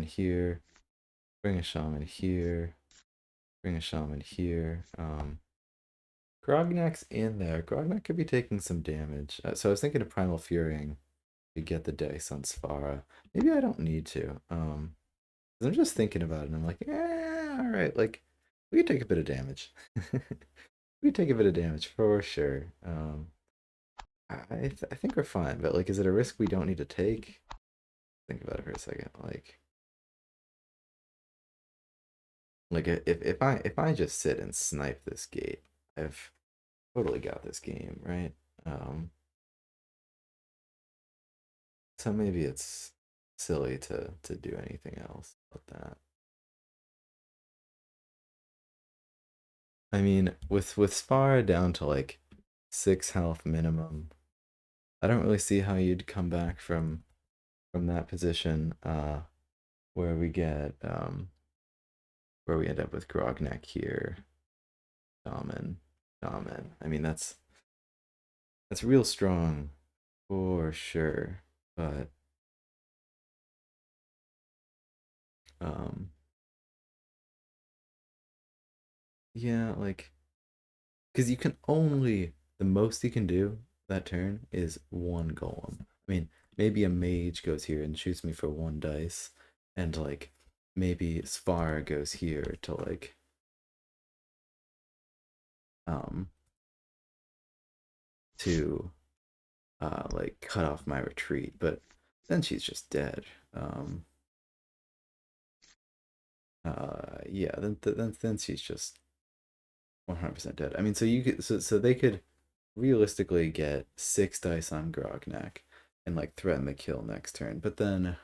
here, bring a shaman here, bring a shaman here. Grognak's in there. Grognak could be taking some damage. So I was thinking of Primal Furying to get the dice on Sfara. Maybe I don't need to. 'Cause I'm just thinking about it and I'm like, yeah, alright, like, we could take a bit of damage. We could take a bit of damage for sure. I think we're fine, but like, is it a risk we don't need to take? Think about it for a second. Like if I just sit and snipe this gate, I've totally got this game, right? So maybe it's silly to do anything else about that. I mean, with Sfara down to like 6 health minimum, I don't really see how you'd come back from that position where we get where we end up with Grognak here. Shaman. I mean that's real strong for sure, but yeah, like, because you can only, the most you can do that turn is 1 golem. I mean, maybe a mage goes here and shoots me for 1 dice, and like maybe Sfara goes here to like to like cut off my retreat, but then she's just dead. Yeah, then she's just 100% dead. I mean, so you could so they could realistically get 6 dice on Grognak and like threaten the kill next turn, but then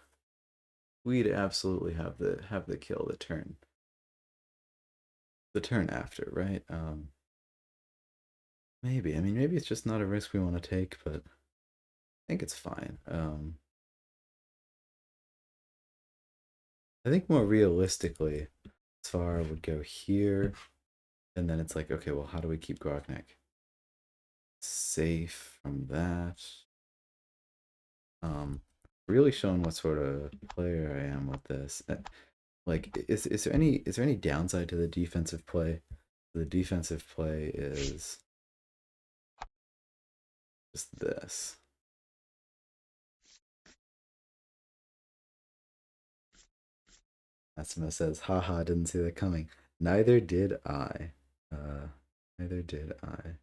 we'd absolutely have the kill the turn after, right? Maybe. I mean, maybe it's just not a risk we want to take, but I think it's fine. I think more realistically, Sfara would go here, and then it's like, okay, well, how do we keep Grognak safe from that? Really showing what sort of player I am with this. Like, is there any downside to the defensive play? The defensive play is just this. Asima says, haha, didn't see that coming. Neither did I. Neither did I.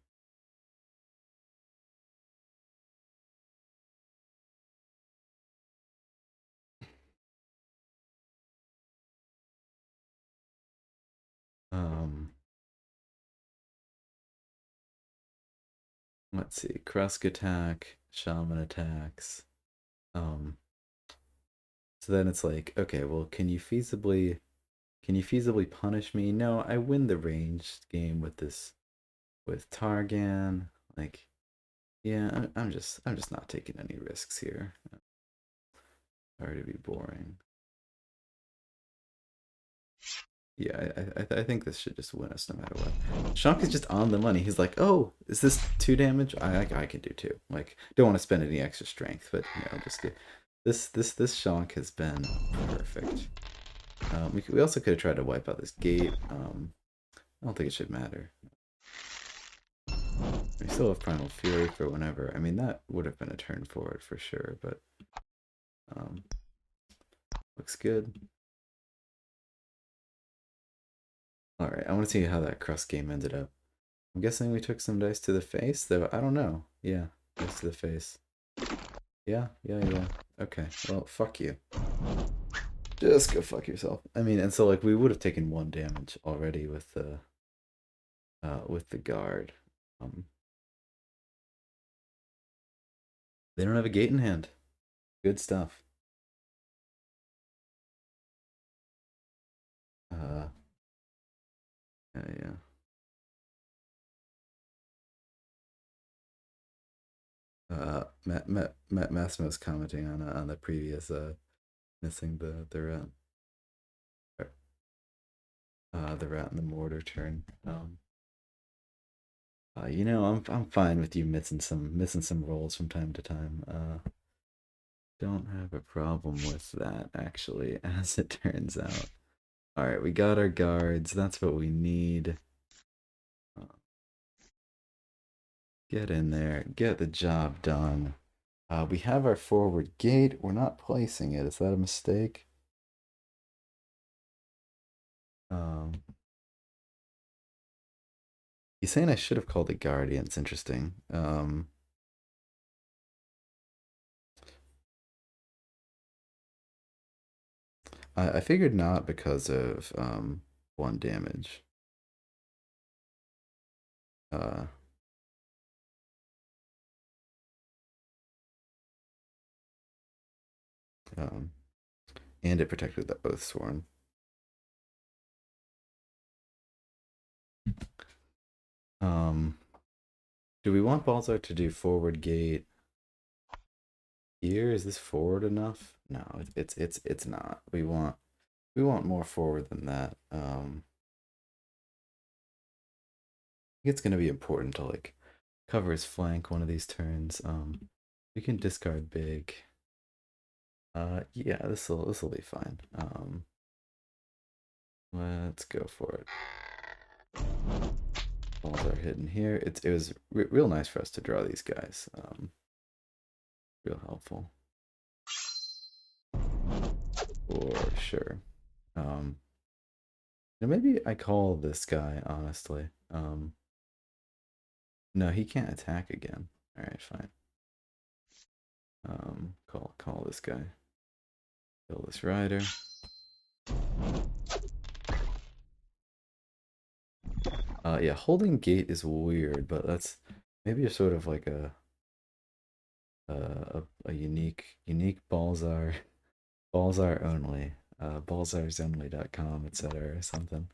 Let's see. Krusk attack, Shaman attacks. So then it's like, okay, well, can you feasibly punish me? No, I win the ranged game with this with Targan. Like, yeah, I'm just not taking any risks here. Sorry to be boring. Yeah, I think this should just win us no matter what. Shank is just on the money. He's like, oh, is this 2 damage? I can do 2. Like, don't want to spend any extra strength, but you know, just get this Shank has been perfect. We also could have tried to wipe out this gate. I don't think it should matter. We still have Primal Fury for whenever. I mean, that would have been a turn forward for sure, but looks good. Alright, I want to see how that Krusk game ended up. I'm guessing we took some dice to the face, though I don't know. Yeah, dice to the face. Yeah. Okay, well, fuck you. Just go fuck yourself. I mean, and so like we would have taken 1 damage already with the guard. Um, they don't have a gate in hand. Good stuff. Uh, yeah. Massimo's commenting on the previous missing the rat and the mortar turn. You know, I'm fine with you missing some rolls from time to time. Don't have a problem with that actually, as it turns out. All right, we got our guards. That's what we need. Uh, get in there, get the job done. We have our forward gate. We're not placing it. Is that a mistake? Um, he's saying I should have called the Guardians. Interesting. I figured not because of 1 damage. Uh, um, and it protected the Oathsworn. Um, do we want Balzar to do forward gate here? Is this forward enough? No, it's not. We want more forward than that. I think it's gonna be important to like cover his flank one of these turns. We can discard big. Yeah, this'll be fine. Let's go for it. Balls are hidden here. It was real nice for us to draw these guys. Real helpful. For sure. Maybe I call this guy, honestly. No, he can't attack again. Alright, fine. Call this guy. Kill this rider. Yeah, holding gate is weird, but that's maybe a sort of like a unique Balzar only. Balzarsonly.com, etc. or something.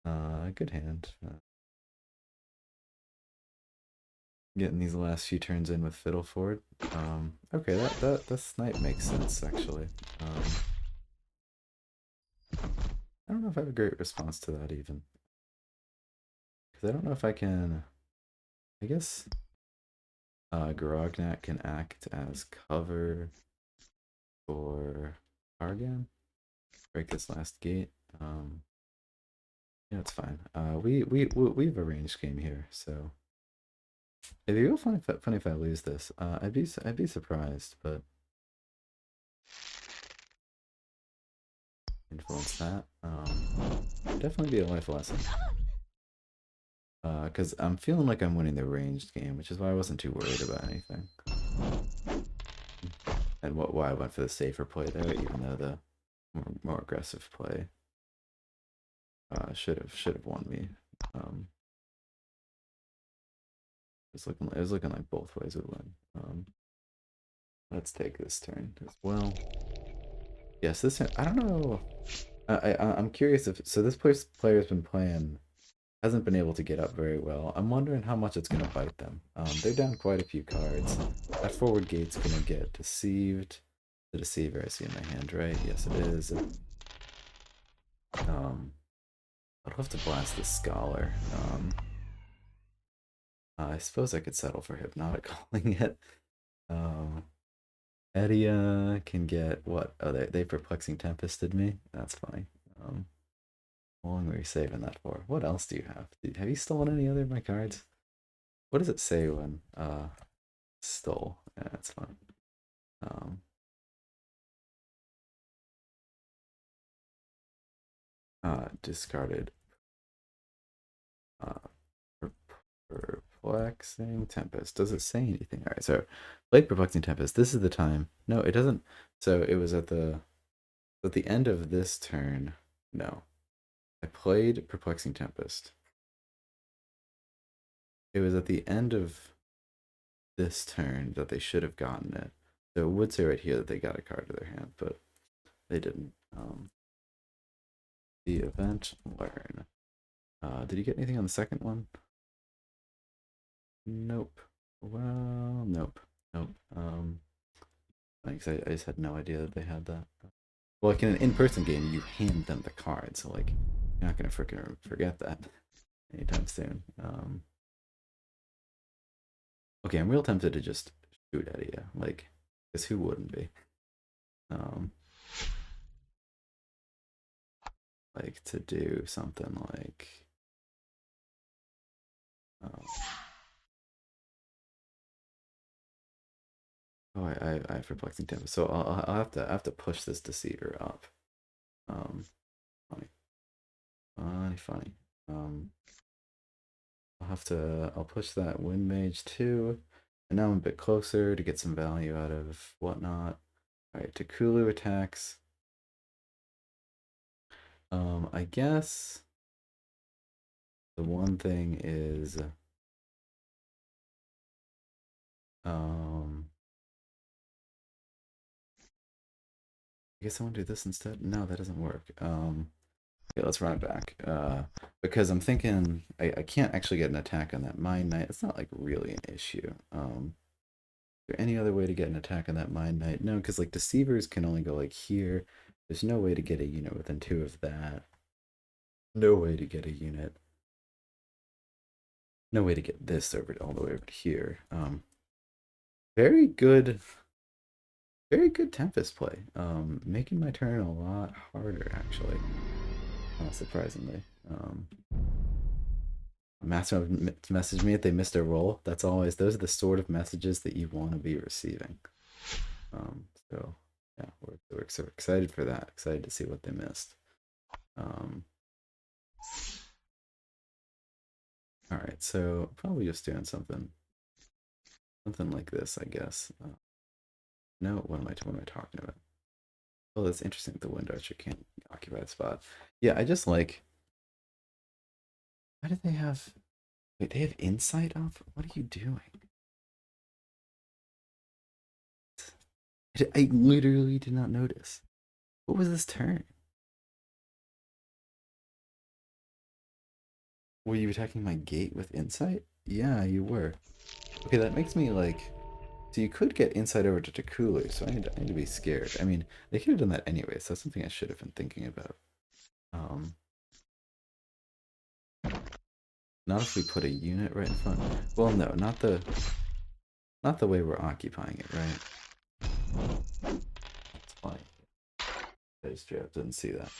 Good hand. Getting these last few turns in with Fiddleford. Okay, that snipe makes sense actually. I don't know if I have a great response to that even. Because I don't know if I can. I guess Garognak can act as cover for Argan. Break this last gate. Yeah, it's fine. We've arranged game here, so it'd be real funny if I lose this. I'd be surprised, but influence that. Definitely be a life lesson. Because I'm feeling like I'm winning the ranged game, which is why I wasn't too worried about anything. And why I went for the safer play there, even though the more aggressive play should have won me. It was looking like both ways would win. Let's take this turn as well. Yes, this turn, I don't know. I'm curious if so. This player's been playing hasn't been able to get up very well. I'm wondering how much it's gonna bite them. They're down quite a few cards. That forward gate's gonna get deceived. The deceiver I see in my hand, right? Yes, it is. I'd have to blast the scholar. I suppose I could settle for hypnotic calling it. Edia can get what? Oh, they perplexing tempested me. That's funny. How long were you saving that for? What else do you have? Have you stolen any other of my cards? What does it say when stole? Yeah, that's fine. Discarded. Perplexing Tempest. Does it say anything? All right, so Blake Perplexing Tempest. This is the time. No, it doesn't. So it was at the At the end of this turn, no. I played Perplexing Tempest. It was at the end of this turn that they should have gotten it. So it would say right here that they got a card to their hand, but they didn't. The event learn. Did you get anything on the second one? Nope. Well, nope. Nope. I just had no idea that they had that. Well, like in an in-person game, you hand them the card, so like you're not gonna freaking forget that anytime soon. Okay, I'm real tempted to just shoot at you, like, because who wouldn't be? Like to do something like, oh, I have Perplexing Tempest, so I'll have to push this Deceiver up. Funny, funny. I'll push that Wind Mage too, and now I'm a bit closer to get some value out of whatnot. All right, Takulu attacks. I guess the one thing is, I guess I want to do this instead. No, that doesn't work. Okay, let's run it back. Because I'm thinking I can't actually get an attack on that Mind Knight. It's not like really an issue. Is there any other way to get an attack on that Mind Knight? No, because like Deceivers can only go like here. There's no way to get a unit within 2 of that. No way to get a unit. No way to get this over all the way over to here. Very good. Very good Tempest play. Making my turn a lot harder actually. Surprisingly. Master message me if they missed a roll. That's always, those are the sort of messages that you want to be receiving. So yeah, we're so excited for that. Excited to see what they missed. All right, so probably just doing something like this, I guess. No, what am I talking about? Oh, that's interesting. The Wind Archer can't occupy the spot. Yeah, I just like. Why do they have? Wait, they have insight off? What are you doing? I literally did not notice. What was this turn? Were you attacking my gate with insight? Yeah, you were. Okay, that makes me like. So you could get insight over to Takulu, so I need to be scared. I mean, they could have done that anyway, so that's something I should have been thinking about. Not if we put a unit right in front. Well, no, not the way we're occupying it, right? That's funny. I just didn't see that.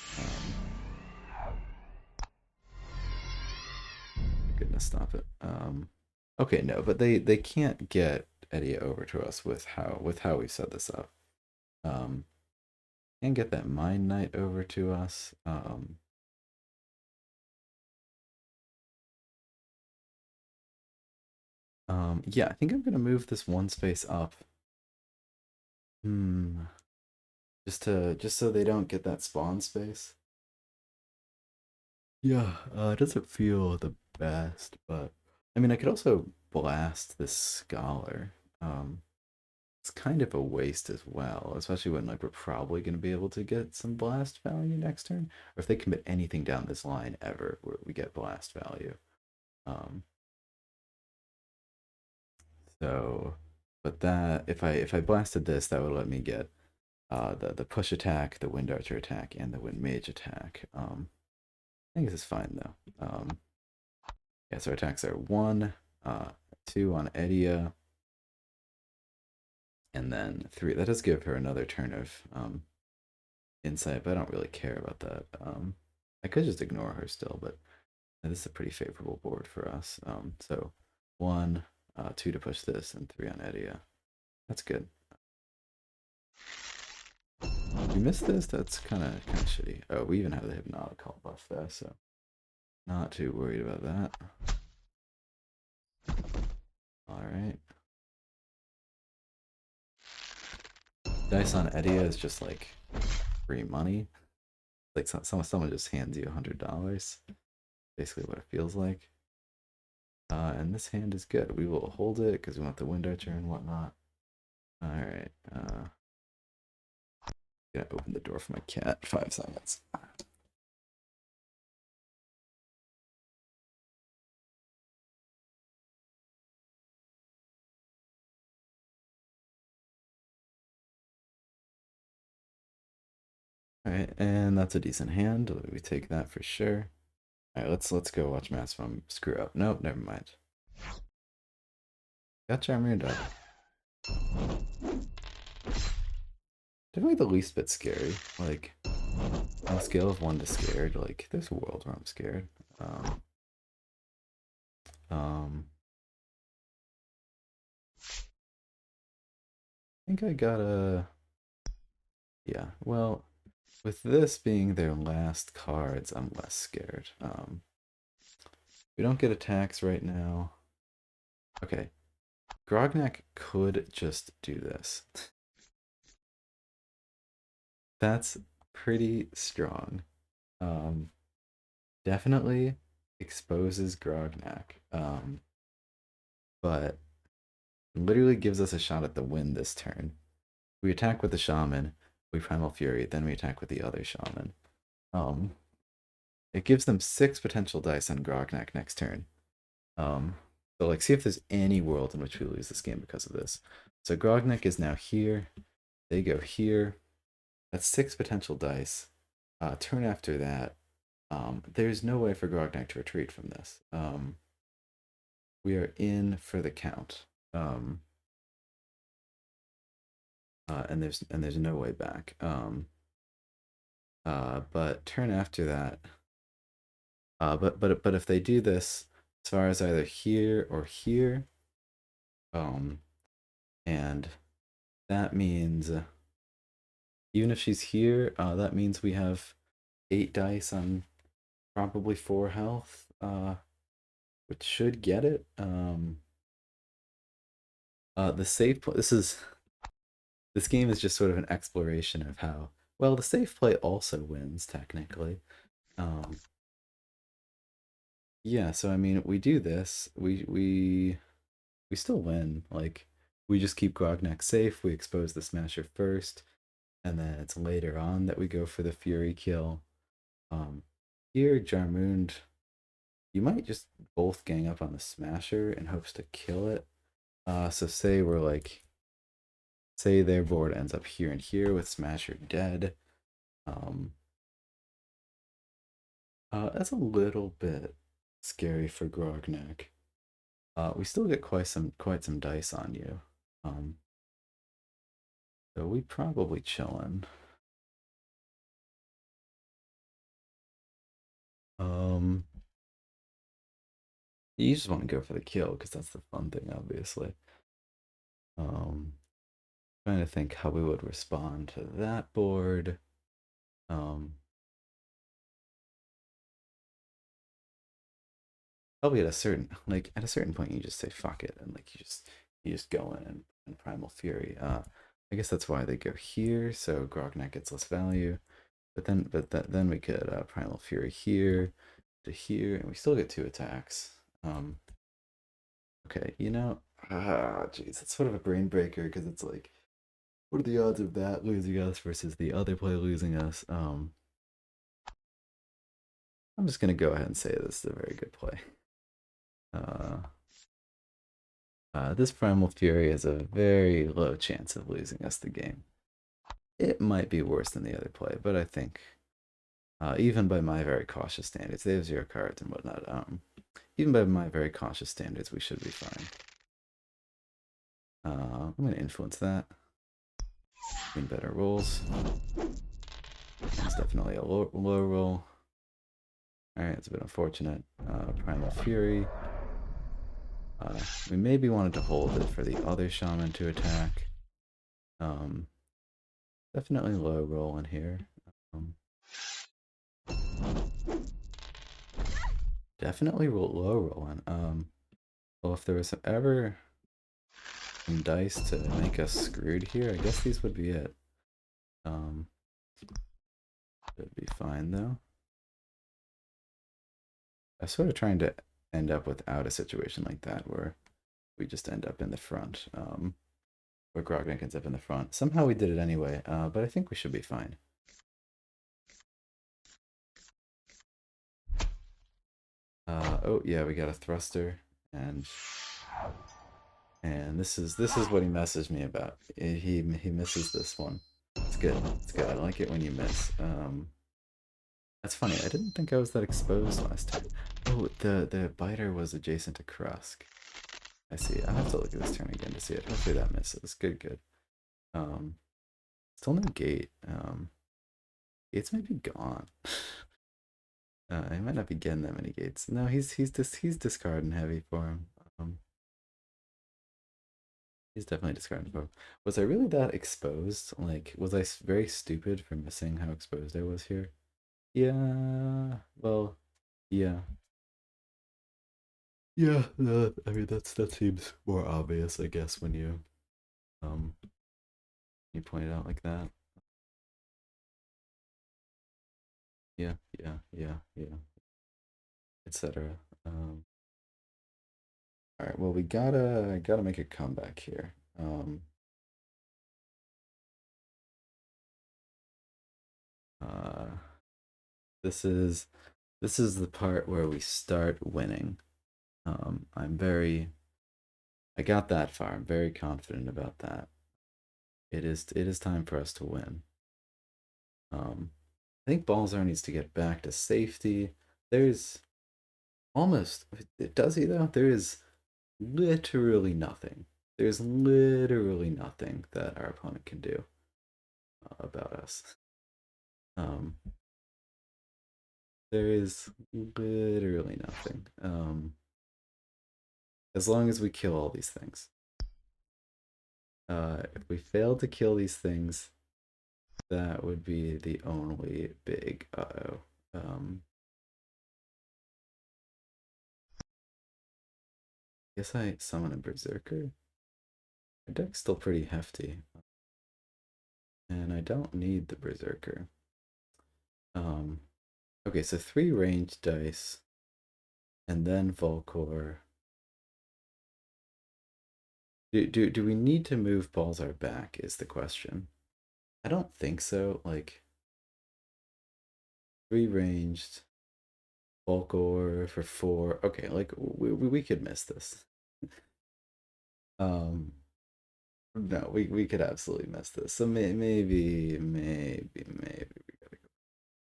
Goodness, stop it. Okay, no, but they can't get Edia over to us with how we set this up. Can't get that Mind Knight over to us. Yeah, I think I'm gonna move this one space up. Just so they don't get that spawn space. Yeah, it doesn't feel the best, but I mean I could also blast this Scholar. It's kind of a waste as well, especially when like we're probably gonna be able to get some blast value next turn. Or if they commit anything down this line ever, where we get blast value. So, but that if I blasted this, that would let me get the push attack, the Wind Archer attack, and the Wind Mage attack. I think this is fine though. Yeah, so our attacks are 1, 2 on Edia, and then 3. That does give her another turn of insight, but I don't really care about that. I could just ignore her still, but this is a pretty favorable board for us. So 1, 2 to push this, and 3 on Edia. That's good. You missed this? That's kind of shitty. Oh, we even have the Hypnotic Call buff there, so not too worried about that. Alright. Dice on Edia is just like free money. Like someone just hands you $100. Basically what it feels like. And this hand is good. We will hold it because we want the wind archer and whatnot. All right. Gonna open the door for my cat. 5 seconds. All right, and that's a decent hand. We take that for sure. All right, let's go watch Maximum screw up. Nope, never mind. Got Charmander up. Definitely the least bit scary. Like, on a scale of 1 to scared, like, there's a world where I'm scared. I think I got a... Yeah, well, with this being their last cards, I'm less scared. We don't get attacks right now. Okay. Grognak could just do this. That's pretty strong. Definitely exposes Grognak. But literally gives us a shot at the win this turn. We attack with the Shaman, we Primal Fury, then we attack with the other Shaman. It gives them 6 potential dice on Grognak next turn. So like see if there's any world in which we lose this game because of this. So Grognak is now here. They go here. That's 6 potential dice. Turn after that, there's no way for Grognak to retreat from this. We are in for the count. And there's no way back. But turn after that. But if they do this, as far as either here or here, and that means even if she's here, that means we have 8 dice on probably 4 health, which should get it. The safe play, this game is just sort of an exploration of how well the safe play also wins technically. Yeah, so I mean, we do this, we still win. Like we just keep Grognak safe. We expose the Smasher first, and then it's later on that we go for the Fury kill. Here Jarmund, you might just both gang up on the Smasher in hopes to kill it. So say we're like, say their board ends up here and here with Smasher dead. That's a little bit scary for Grognak. We still get quite some dice on you. So we probably chillin'. You just want to go for the kill because that's the fun thing, obviously. Trying to think how we would respond to that board. Probably at a certain point you just say fuck it and like you just go in and Primal Fury. I guess that's why they go here, so Grognak gets less value. But then we could Primal Fury here to here, and we still get 2 attacks. Okay, you know, jeez, it's sort of a brain breaker because it's like, what are the odds of that losing us versus the other play losing us? I'm just gonna go ahead and say this is a very good play. This Primal Fury has a very low chance of losing us the game. It might be worse than the other play, but I think, even by my very cautious standards, they have 0 cards and whatnot. Even by my very cautious standards, we should be fine. I'm going to influence that. Getting better rolls. It's definitely a low roll. Alright, it's a bit unfortunate. Primal Fury. We maybe wanted to hold it for the other Shaman to attack. Definitely low roll in here. Definitely low rolling. Well, if there was ever some dice to make us screwed here, I guess these would be it. Should be fine though. I'm sort of trying to end up without a situation like that where we just end up in the front. Where Grognak ends up in the front. Somehow we did it anyway, but I think we should be fine. Oh yeah, we got a thruster, and this is what he messaged me about. He misses this one. It's good. It's good. I like it when you miss. That's funny. I didn't think I was that exposed last time. Oh, the biter was adjacent to Krusk. I see. I'll have to look at this turn again to see it. Hopefully that misses. Good, good. Still no gate. Gates might be gone. He might not be getting that many gates. No, he's discarding heavy for him. He's definitely discarding for him. Was I really that exposed? Like, was I very stupid for missing how exposed I was here? Yeah. Well, yeah. Yeah. I mean, that seems more obvious, I guess, when um you point it out like that. Yeah. Yeah. Yeah. Yeah. Etc. All right. Well, we gotta make a comeback here. Uh, this is the part where we start winning. I got that far. I'm very confident about that. It is time for us to win. I think Balzar needs to get back to safety. There's almost, does he though? There is literally nothing. There's literally nothing that our opponent can do about us. Um, there is literally nothing. As long as we kill all these things. If we fail to kill these things, that would be the only big uh-oh. Guess I summon a Berserker. My deck's still pretty hefty. And I don't need the Berserker. Okay, so 3 ranged dice. And then Volcor. Do we need to move Balzar back is the question. I don't think so. Like 3 ranged, Volcor for 4. Okay, like we could miss this. No, we could absolutely miss this. So maybe we gotta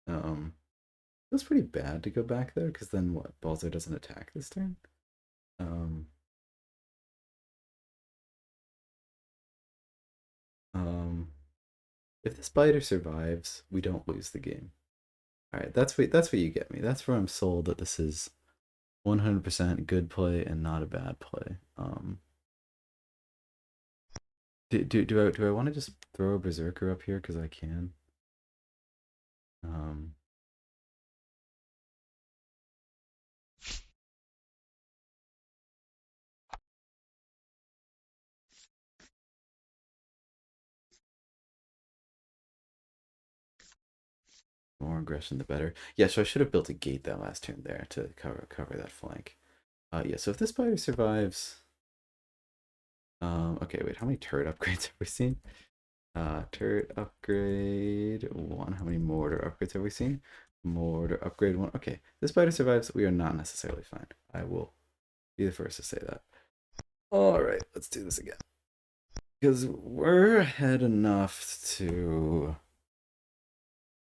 go. It was pretty bad to go back there because then what? Balzar doesn't attack this turn. Um, if this biter survives, we don't lose the game. All right, that's what you get me. That's where I'm sold that this is 100% good play and not a bad play. Do I want to just throw a berserker up here because I can? Um, more aggression, the better. Yeah, so I should have built a gate that last turn there to cover that flank. Yeah, so if this biter survives, okay, wait, how many turret upgrades have we seen? Turret upgrade 1. How many mortar upgrades have we seen? Mortar upgrade 1. Okay, this biter survives. We are not necessarily fine. I will be the first to say that. All right, let's do this again. Because we're ahead enough to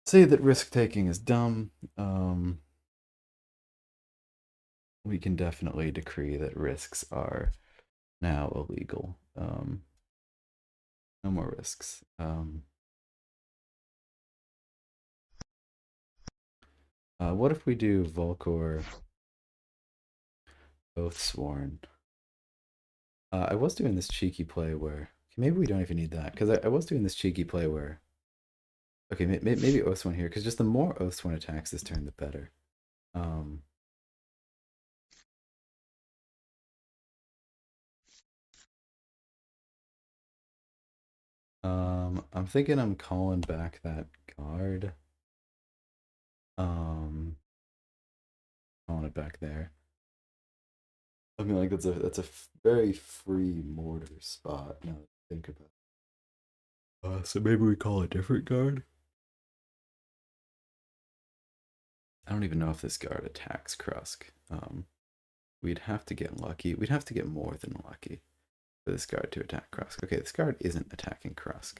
say that risk taking is dumb. We can definitely decree that risks are now illegal. No more risks. What if we do Volcor Oathsworn? I was doing this cheeky play where maybe we don't even need that because I was doing this cheeky play where okay maybe Oathsworn here because just the more Oathsworn attacks this turn the better. I'm thinking I'm calling back that guard. I want it back there. I mean, like that's a very free mortar spot. Now that I think about it. So maybe we call a different guard. I don't even know if this guard attacks Krusk. We'd have to get lucky. We'd have to get more than lucky for this guard to attack Krusk. Okay, this guard isn't attacking Krusk.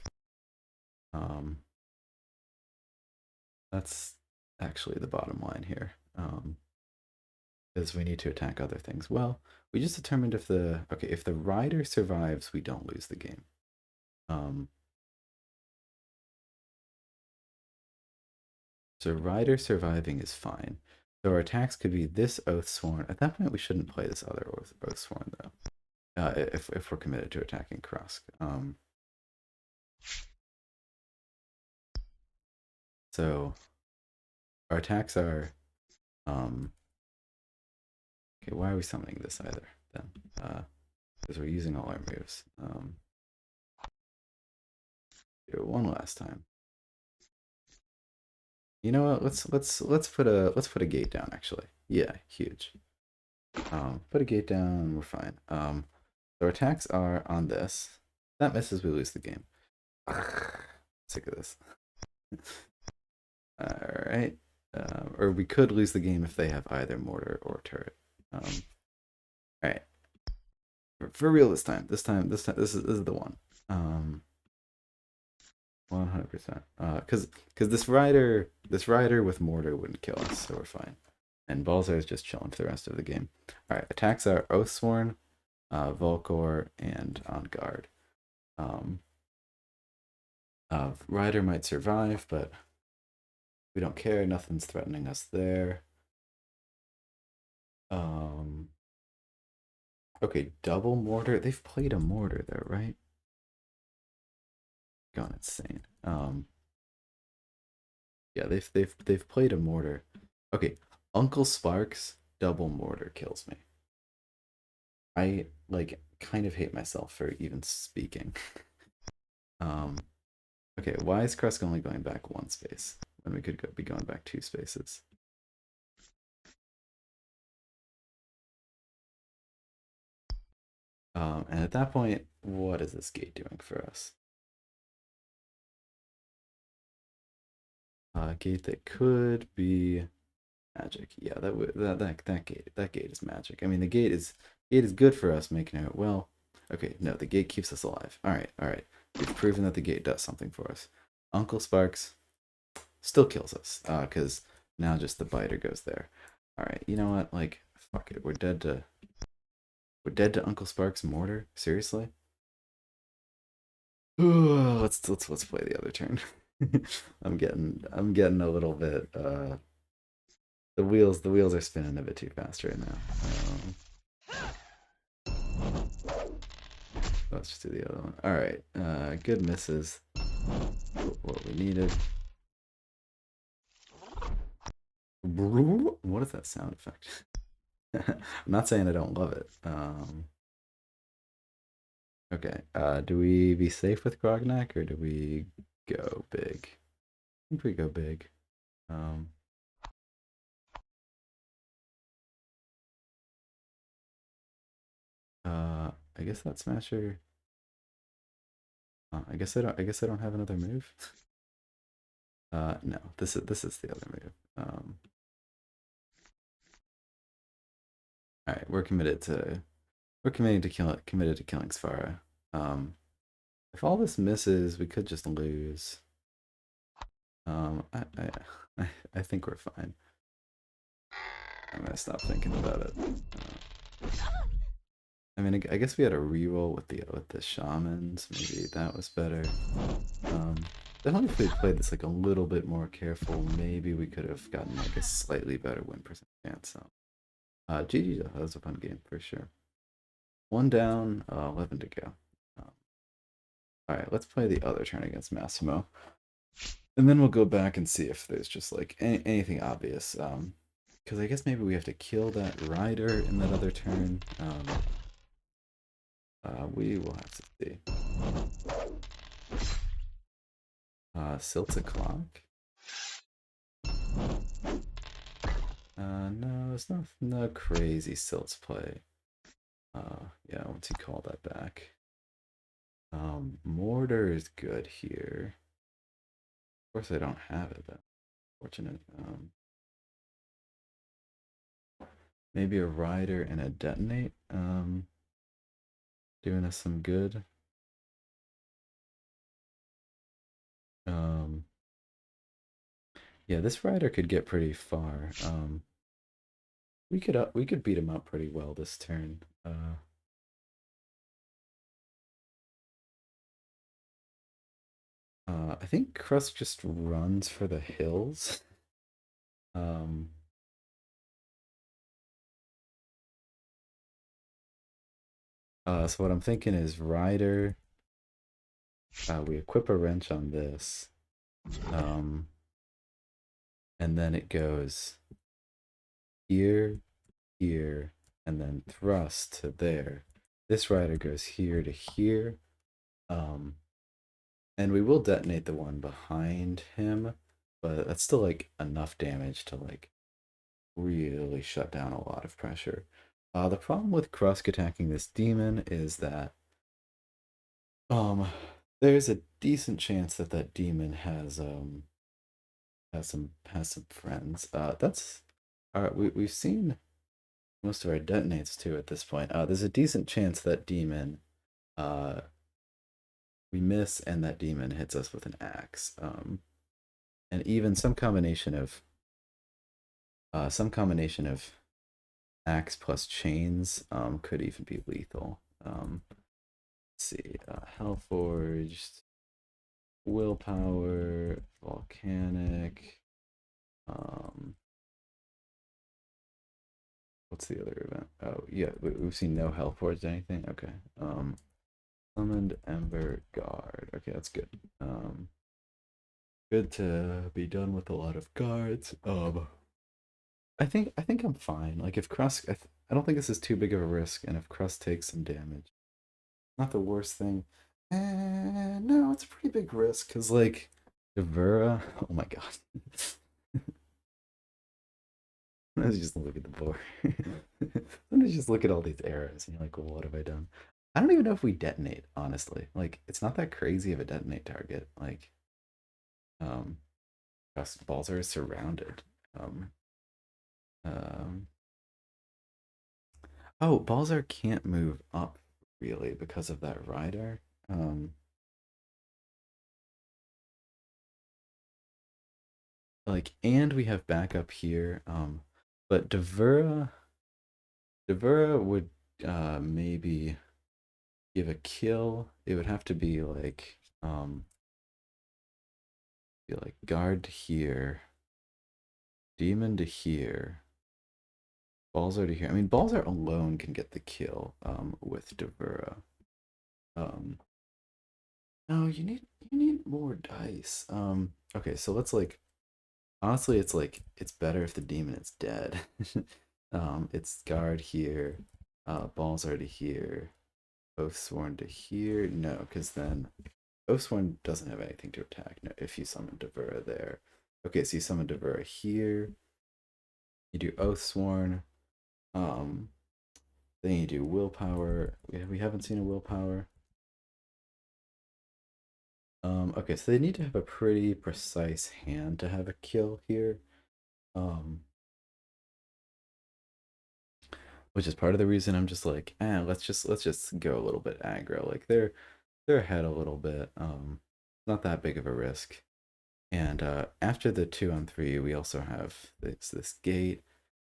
That's actually the bottom line here. Is we need to attack other things. Well, we just determined if the rider survives, we don't lose the game. So rider surviving is fine. So our attacks could be this Oathsworn. At that point, we shouldn't play this other Oathsworn though. If we're committed to attacking Krusk. So our attacks are okay, why are we summoning this either then? Because we're using all our moves. Do it one last time. You know what? Let's put a gate down actually. Yeah, huge. Put a gate down, we're fine. So our attacks are on this. If that misses, we lose the game. Sick of this. Alright. Or we could lose the game if they have either mortar or turret. Alright. For real this time. This is the one. 100%. Because this rider with mortar wouldn't kill us, so we're fine. And Balzar is just chilling for the rest of the game. Alright, attacks are Oathsworn, Volkor, and on guard. Rider might survive, but we don't care. Nothing's threatening us there. Okay, double mortar. They've played a mortar there, right? Gone insane. Yeah, they've played a mortar. Okay, Uncle Sparks double mortar kills me. I like kind of hate myself for even speaking. Okay, why is Krusk only going back one space when we could be going back 2 spaces? And at that point, what is this gate doing for us? Gate that could be magic. Yeah, that gate is magic. I mean, the gate is good for us making it. Well, okay, no, the gate keeps us alive. All right. We've proven that the gate does something for us. Uncle Sparks still kills us because now just the biter goes there. All right, you know what? Like, fuck it. We're dead to Uncle Sparks mortar. Seriously? Let's play the other turn. I'm getting a little bit the wheels are spinning a bit too fast right now. Let's just do the other one. All right, good misses. What we needed. What is that sound effect? I'm not saying I don't love it. Okay, do we be safe with Grognak or do we go big? I think we go big. I guess that Smasher. I guess I don't have another move. No, this is the other move. All right, we're committed to killing Sfara. If all this misses, we could just lose. I think we're fine. I'm gonna stop thinking about it. I mean, I guess we had a reroll with the shamans. Maybe that was better. Definitely if we played this like a little bit more careful, maybe we could have gotten like a slightly better win percent chance. So, GG, that was a fun game for sure. 1 down, 11 to go. All right, let's play the other turn against Massimo, and then we'll go back and see if there's just like anything obvious. Because I guess maybe we have to kill that rider in that other turn. We will have to see. Silt's a clock. No, it's not no crazy Silts play. Yeah, once you call that back. Mortar is good here. Of course, I don't have it though. Fortunate. Maybe a rider and a detonate. Doing us some good. Um, yeah, this rider could get pretty far. We could beat him up pretty well this turn. I think Crust just runs for the hills. Um, so what I'm thinking is Rider. We equip a wrench on this. Um, and then it goes here, here, and then thrust to there. This rider goes here to here. And we will detonate the one behind him, but that's still like enough damage to like really shut down a lot of pressure. The problem with Krusk attacking this demon is that um there's a decent chance that that demon has some friends. That's all right. We've seen most of our detonates too at this point. There's a decent chance that demon uh we miss and that demon hits us with an axe. And even some combination of axe plus chains could even be lethal. Let's see, Hellforged, Willpower, Volcanic. What's the other event? Oh yeah, we've seen no Hellforged anything. Okay. Summoned Ember Guard. Okay, that's good. Good to be done with a lot of guards. I think I'm fine. Like if Crust, I don't think this is too big of a risk, and if Crust takes some damage, not the worst thing. No, it's a pretty big risk because like Devura. Oh my god. Let's just look at the board. Let's just look at all these arrows and you're like, well, what have I done? I don't even know if we detonate, honestly. Like, it's not that crazy of a detonate target. Like, um, balls are surrounded. Um, um, oh, Balzar can't move up really because of that rider. Like, and we have backup here. But Devura would maybe give a kill. It would have to be like guard to here, demon to here, Balzar to here. I mean, Balzar alone can get the kill with Devura. Um, no, you need more dice. Okay, so let's like honestly, it's better if the demon is dead. It's guard here, Balzar to here, Oathsworn to here. No, because then Oathsworn doesn't have anything to attack. No, if you summon Devura there. Okay, so you summon Devura here. You do Oathsworn. Um, then you do Willpower. We haven't seen a Willpower. Okay, so they need to have a pretty precise hand to have a kill here. Um, which is part of the reason I'm just like, let's just go a little bit aggro. Like they're ahead a little bit. Not that big of a risk. And after the 2-on-3, we also have this gate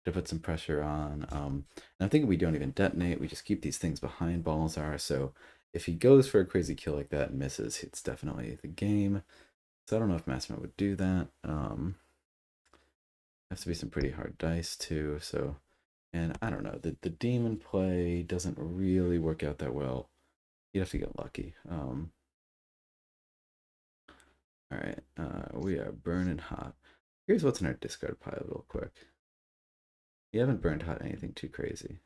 to put some pressure on. And I'm thinking we don't even detonate. We just keep these things behind Balzar. So if he goes for a crazy kill like that and misses, it's definitely the game. So I don't know if Massimo would do that. Has to be some pretty hard dice too. So, and I don't know. The demon play doesn't really work out that well. You'd have to get lucky. All right. We are burning hot. Here's what's in our discard pile, real quick. You haven't burned hot anything too crazy.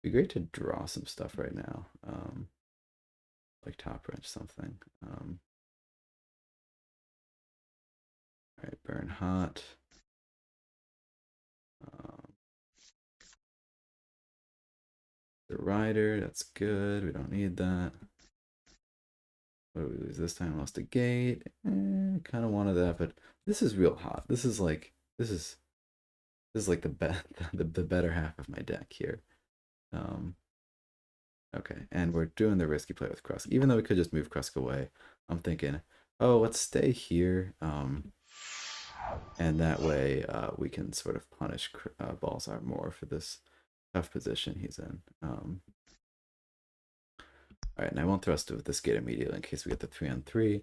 Be great to draw some stuff right now. Like top wrench something. All right, burn hot. The rider, that's good. We don't need that. What do we lose this time? Lost a gate. Kind of wanted that, but this is real hot. This is like like the better half of my deck here. Okay, and we're doing the risky play with Krusk. Even though we could just move Krusk away, I'm thinking, oh, let's stay here. And that way we can sort of punish Balzar more for this tough position he's in. All right, and I won't thrust with this gate immediately in case we get the 3-on-3.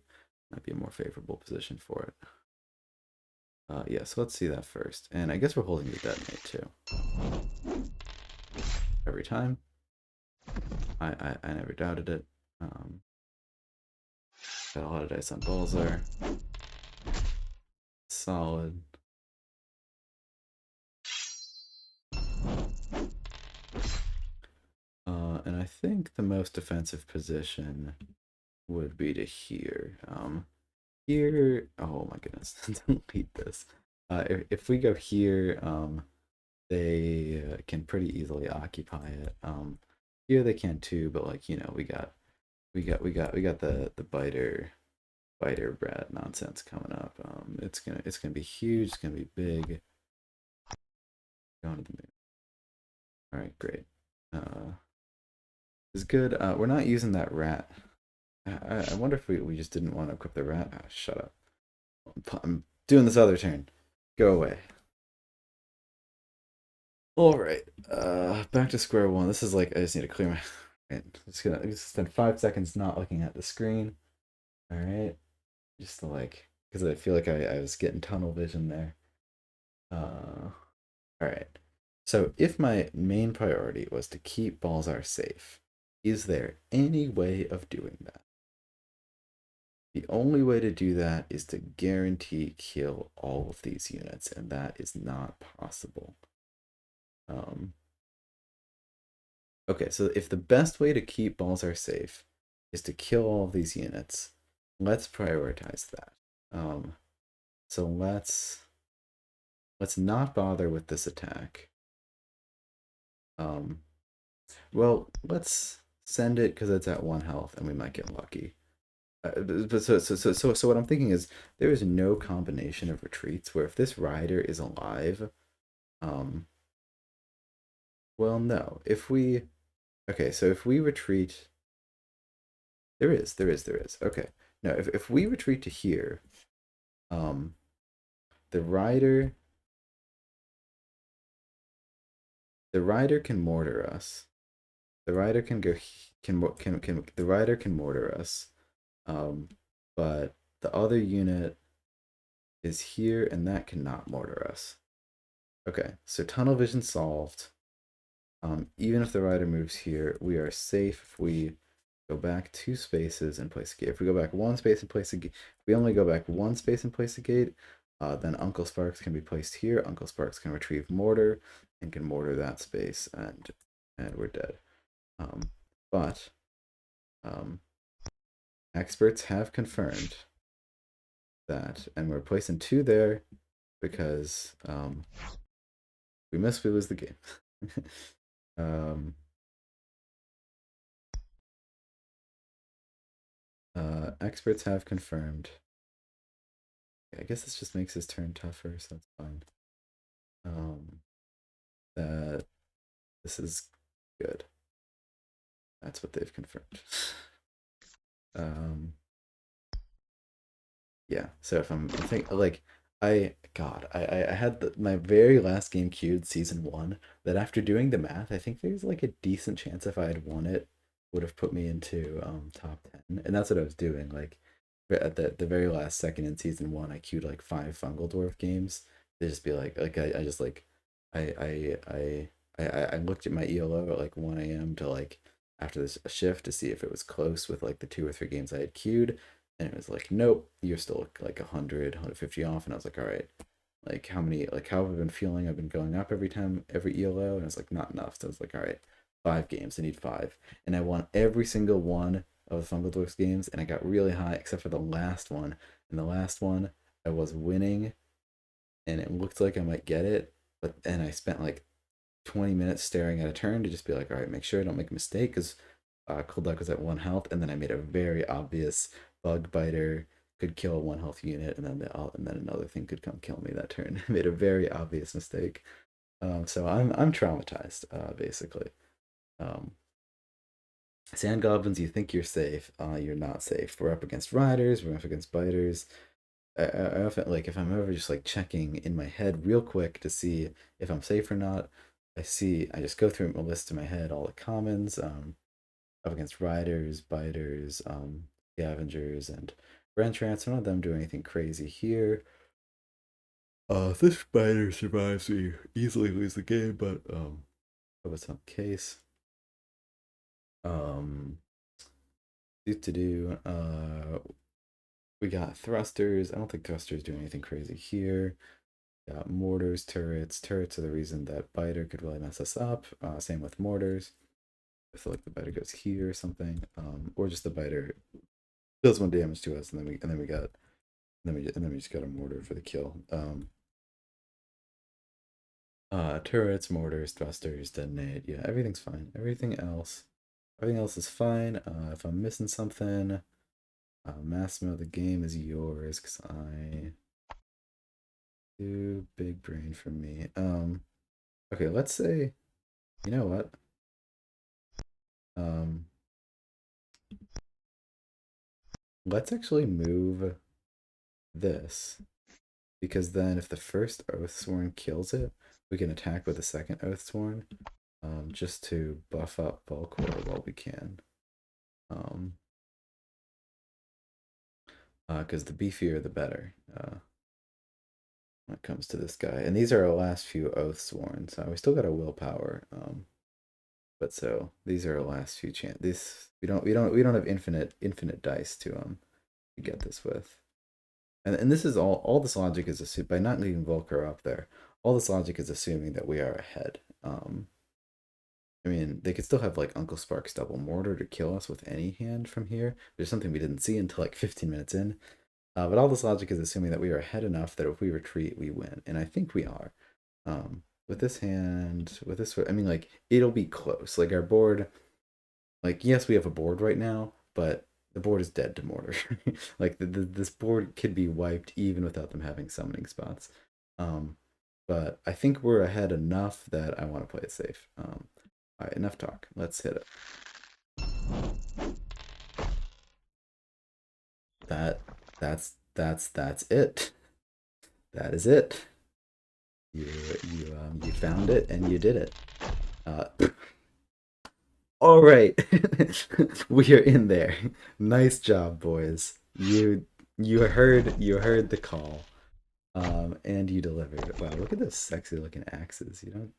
Might be a more favorable position for it. Yeah, so let's see that first. And I guess we're holding the detonate too. Every time. I never doubted it. Got a lot of dice on Balzar. Solid. And I think the most defensive position would be to here. Here, oh my goodness, don't hate this. If we go here, they can pretty easily occupy it. Here they can too, but like you know, we got the biter brat nonsense coming up. It's gonna be huge. It's gonna be big. Going to the moon. All right, great. This is good. We're not using that rat. I wonder if we just didn't want to equip the rat. Oh, shut up. I'm doing this other turn. Go away. All right. Back to square one. This is like I just need to clear my. Right. I'm just gonna spend 5 seconds not looking at the screen. All right. Just to like, because I feel like I was getting tunnel vision there. All right. So if my main priority was to keep Balzar safe, is there any way of doing that? The only way to do that is to guarantee kill all of these units, and that is not possible. Okay, so if the best way to keep Balzar safe is to kill all of these units, let's prioritize that. So let's not bother with this attack. Well, let's send it because it's at 1 health and we might get lucky. But so what I'm thinking is there is no combination of retreats where if this rider is alive, well, no. Okay, so if we retreat, there is. Okay, no, if we retreat to here, the rider can mortar us. The rider can go the rider can mortar us. But the other unit is here and that cannot mortar us. Okay, so tunnel vision solved. Even if the rider moves here, we are safe if we go back 2 spaces and place a gate. If we go back 1 space and place a gate, we only go back 1 space and place a gate, then Uncle Sparks can be placed here. Uncle Sparks can retrieve mortar and can mortar that space, and we're dead. But experts have confirmed that, and we're placing 2 there because we miss, we lose the game. Experts have confirmed. I guess this just makes his turn tougher, so that's fine. That this is good. That's what they've confirmed. Yeah, so if I'm thinking like I had my very last game queued season 1 that after doing the math, I think there's like a decent chance if I had won it would have put me into top 10. And that's what I was doing. Like at the very last second in season 1, I queued like 5 Fungal Dwarf games. To just be like I just like I looked at my ELO at like 1 a.m. to like after this shift to see if it was close with like the 2 or 3 games I had queued, and it was like, nope, you're still like 100, 150 off. And I was like, all right, like how have I been feeling? I've been going up every ELO, and I was like, not enough. So I was like, all right, 5 games, I need 5. And I won every single one of the Fungal Dwarfs games, and I got really high except for the last one. And the last one I was winning and it looked like I might get it, and I spent like 20 minutes staring at a turn to just be like, all right, make sure I don't make a mistake because Cold Duck was at 1 health, and then I made a very obvious bug biter could kill a 1 health unit, and then another thing could come kill me that turn. I made a very obvious mistake. So I'm traumatized, basically. Um, Sand goblins, you think you're safe, you're not safe. We're up against riders, we're up against biters. I often like if I'm ever just like checking in my head real quick to see if I'm safe or not. I just go through my list in my head, all the commons, up against riders, biters, scavengers, and Rentrants. None of them do anything crazy here. If this biter survives, we easily lose the game, but hope it's not the case. We got thrusters. I don't think thrusters do anything crazy here. Got mortars, turrets. Turrets are the reason that biter could really mess us up. Same with mortars. I feel like the biter goes here or something, or just the biter does 1 damage to us, and then we just got a mortar for the kill. Turrets, mortars, thrusters, detonate. Yeah, everything's fine. Everything else is fine. If I'm missing something, Massimo, the game is yours because I too big brain for me. Okay, let's say, you know what? Um, let's actually move this because then if the first Oathsworn kills it, we can attack with the second Oathsworn, just to buff up Bulkor while we can. Because the beefier the better. When it comes to this guy, and these are our last few Oathsworn, so we still got a willpower. But so these are our last few chance. This we don't have infinite dice to get this with. And this is all this logic is assumed by not leaving Volker up there. All this logic is assuming that we are ahead. I mean, they could still have like Uncle Spark's double mortar to kill us with any hand from here. There's something we didn't see until like 15 minutes in. But all this logic is assuming that we are ahead enough that if we retreat, we win, and I think we are. With this hand, with this, I mean, like it'll be close. Like our board, like yes, we have a board right now, but the board is dead to mortar. Like this board could be wiped even without them having summoning spots. But I think we're ahead enough that I want to play it safe. All right, enough talk. Let's hit it. That's it. That is it. You found it and you did it. All right, we are in there. Nice job, boys. You heard the call, and you delivered. Wow, look at those sexy looking axes. You don't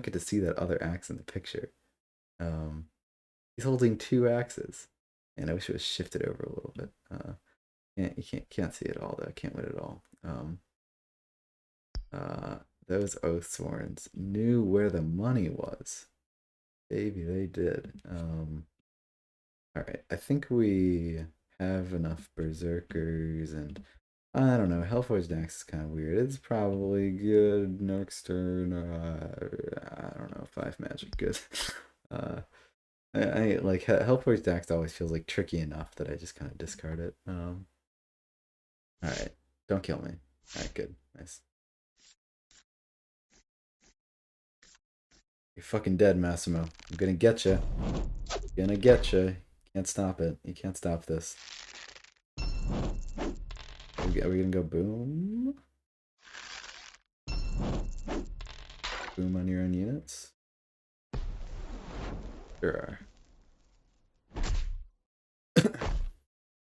get to see that other axe in the picture. Um, he's holding 2 axes, and I wish it was shifted over a little bit. You can't see it all though. Can't win it all. Those Oathsworns knew where the money was. Baby, they did. Alright, I think we have enough Berserkers, and I don't know, Hellforged Axe is kind of weird. It's probably good next turn. I don't know, 5 magic good. I like Hellforged Axe always feels like tricky enough that I just kind of discard it. Alright, don't kill me. Alright, good, nice. You're fucking dead, Massimo. I'm gonna get you. Gonna get you. Can't stop it. You can't stop this. Are we gonna go boom? Boom on your own units? Sure are.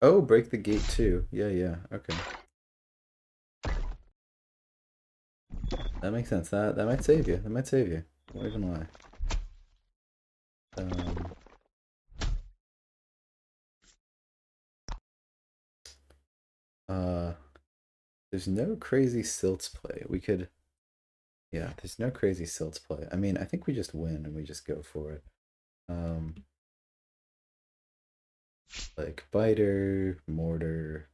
Oh, break the gate too. Yeah, okay. That makes sense. That might save you. That might save you. Won't even lie. There's no crazy silts play. We could, yeah, there's no crazy silts play. I mean, I think we just win and we just go for it. Like biter, mortar,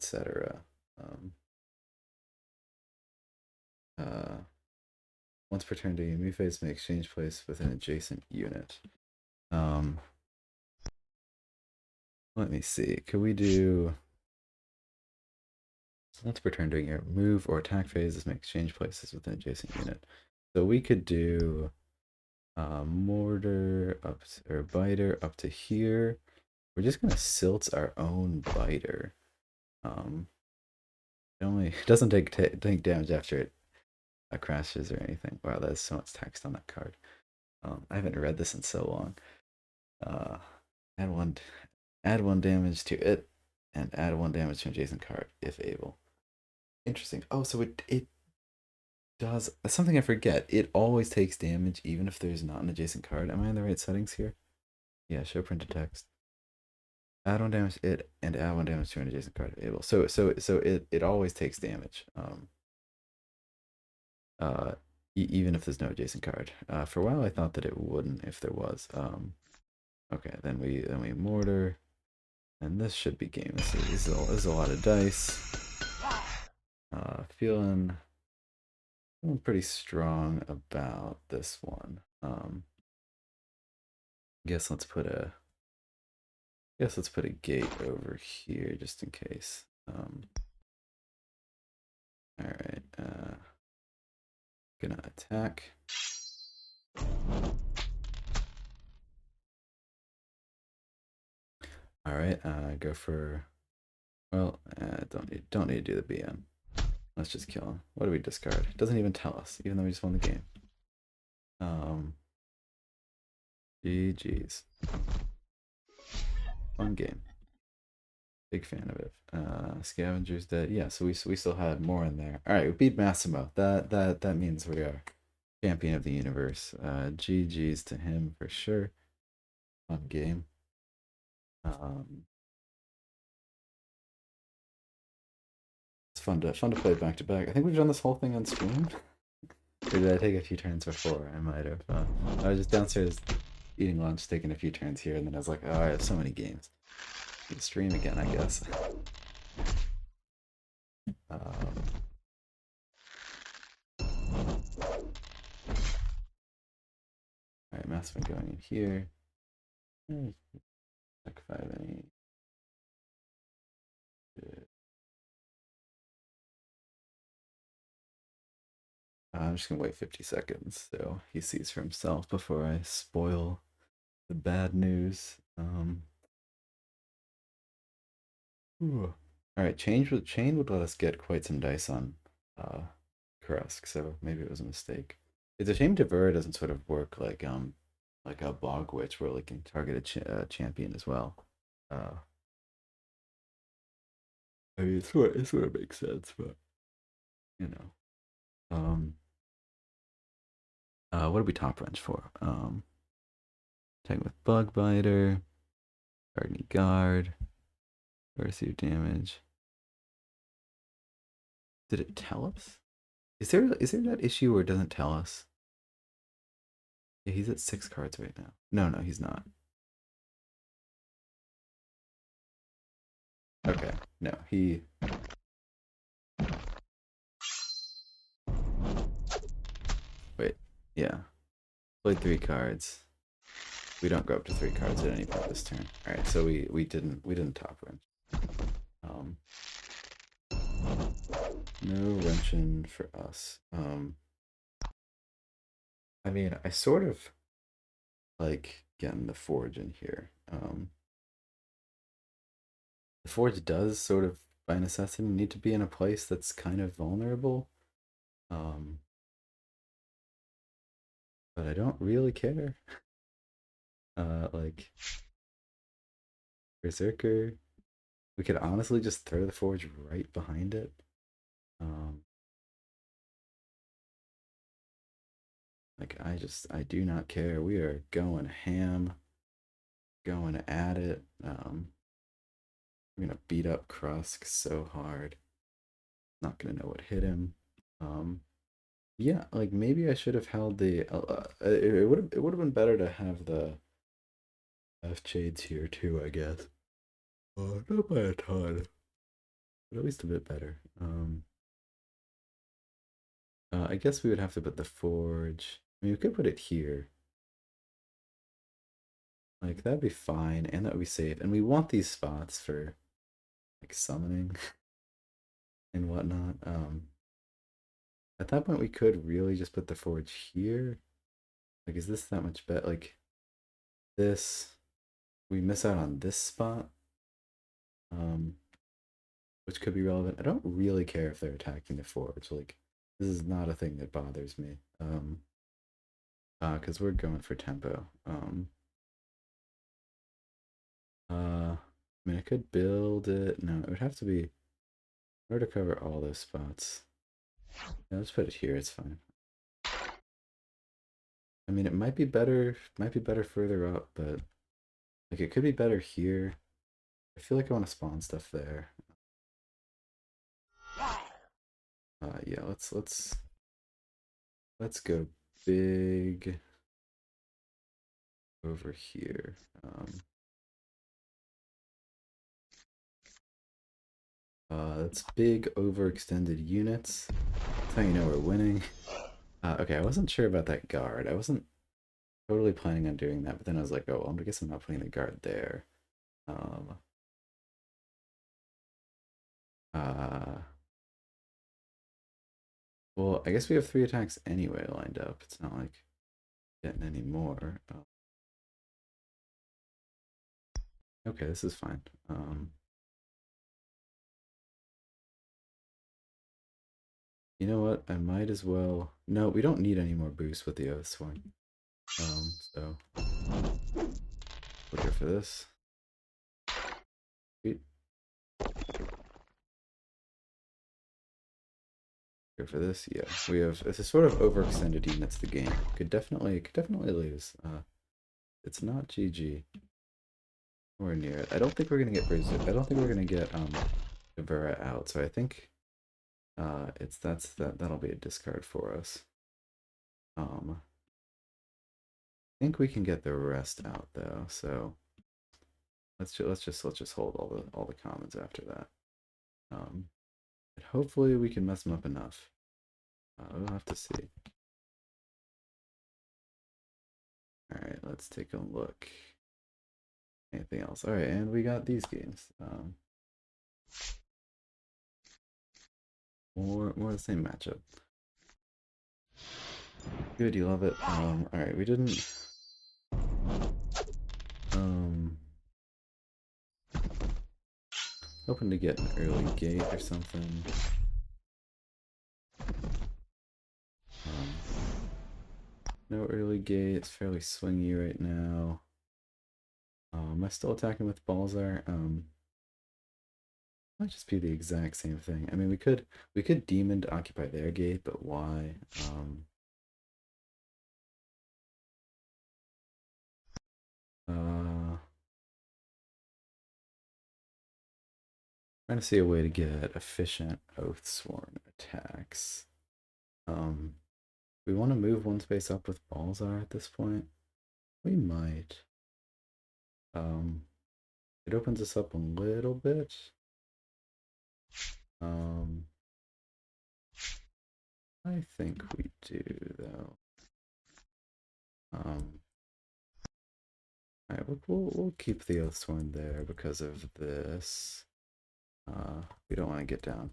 etc. Once per turn during move phase, may exchange place with an adjacent unit. Let me see. Could we do once per turn during your move or attack phases, may exchange places with an adjacent unit. So we could do mortar up to, or biter up to here. We're just gonna silt our own biter. It doesn't take damage after it crashes or anything. Wow, that's so much text on that card. I haven't read this in so long. Uh, add one damage to it, and add one damage to an adjacent card if able. Interesting. Oh, so it does something I forget. It always takes damage even if there's not an adjacent card. Am I in the right settings here? Yeah, show printed text. Add one damage it and add one damage to an adjacent card if able. So it always takes damage. Even if there's no adjacent card. For a while I thought that it wouldn't if there was. Okay, then we mortar, and this should be game. This is a lot of dice. Feeling pretty strong about this one. Guess let's put a gate over here just in case. All right. Gonna attack. All right. Go for. Well, don't need to do the BM. Let's just kill him. What do we discard? It doesn't even tell us, even though we just won the game. GG's. Fun game. Big fan of it. Scavenger's dead. Yeah, so we still had more in there. All right, we beat Massimo. That means we are champion of the universe. GG's to him for sure. Fun game. It's fun to play back to back. I think we've done this whole thing on stream. Or did I take a few turns before? I might have. I was just downstairs eating lunch, taking a few turns here, and then I was like, oh, I have so many games. Stream again, I guess. Alright, Massimo going in here. Check 5 any. I'm just gonna wait 50 seconds so he sees for himself before I spoil the bad news. Alright, chain would let us get quite some dice on Krusk, so maybe it was a mistake. It's a shame Devura doesn't sort of work like a Bog Witch where it can target a champion as well. I mean, it sort of makes sense, but you know. What did we top wrench for? Attack with Bug Biter, Gardening Guard, receive damage. Did it tell us? Is there that issue where it doesn't tell us? Yeah, he's at 6 cards right now. No, he's not. Okay, no, he. Wait, yeah. Played 3 cards. We don't go up to 3 cards at any point this turn. All right, so we didn't top wrench. No wrenching for us. I mean, I sort of like getting the forge in here. The forge does sort of by necessity need to be in a place that's kind of vulnerable. But I don't really care. Like Berserker. We could honestly just throw the forge right behind it. Like I do not care. We are going ham. Going at it. I'm gonna beat up Krusk so hard. Not gonna know what hit him. Yeah, like maybe I should have held the. It would have been better to have the F shades here too, I guess. Not by a ton, but at least a bit better. I guess we would have to put the forge. I mean, we could put it here. Like, that'd be fine, and that would be safe. And we want these spots for, like, summoning and whatnot. At that point, we could really just put the forge here. Like, is this that much better? Like, this, we miss out on this spot, which could be relevant. I don't really care if they're attacking the forge. Like, this is not a thing that bothers me. Because we're going for tempo. I mean, I could build it. No, it would have to be in order to cover all those spots. Yeah, let's put it here. It's fine. I mean, it might be better further up, but like it could be better here. I feel like I want to spawn stuff there. Yeah, let's go big over here. That's big overextended units. That's how you know we're winning. Okay, I wasn't sure about that guard. I wasn't totally planning on doing that, but then I was like, oh, well, I guess I'm not putting the guard there. Well, I guess we have 3 attacks anyway lined up. It's not like getting any more. Okay, this is fine. You know what? I might as well. No, we don't need any more boosts with the Oathsworn. So we'll go for this. Sweet. Go for this. Yeah, we have. It's a sort of overextended units. The game could definitely lose. It's not GG. Nowhere near it. I don't think we're gonna get Brazil. I don't think we're gonna get Devura out. So I think that'll be a discard for us. I think we can get the rest out though. So let's just hold all the commons after that. But hopefully we can mess them up enough. We'll have to see. All right, let's take a look. Anything else? All right, and we got these games. More of the same matchup. Good, you love it. All right, we didn't. Hoping to get an early gate or something. No early gate. It's fairly swingy right now. Am I still attacking with Balzar? Might just be the exact same thing. I mean, we could demon to occupy their gate, but why? Trying to see a way to get efficient Oathsworn attacks. We want to move one space up with Balzar at this point. We might. It opens us up a little bit. I think we do though. Alright, we'll keep the Oathsworn there because of this. We don't want to get down.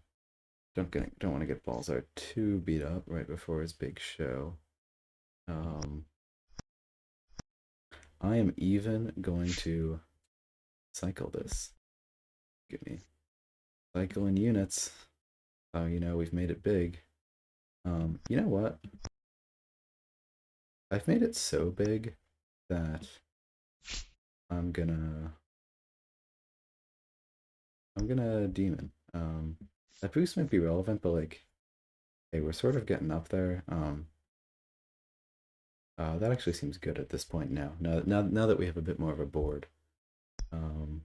Don't want to get Balzar too beat up right before his big show. I am even going to cycle this. Give me cycling units. Oh, you know, we've made it big. You know what? I've made it so big that I'm gonna demon. That boost might be relevant, but like, hey, we're sort of getting up there. That actually seems good at this point now. Now that we have a bit more of a board. And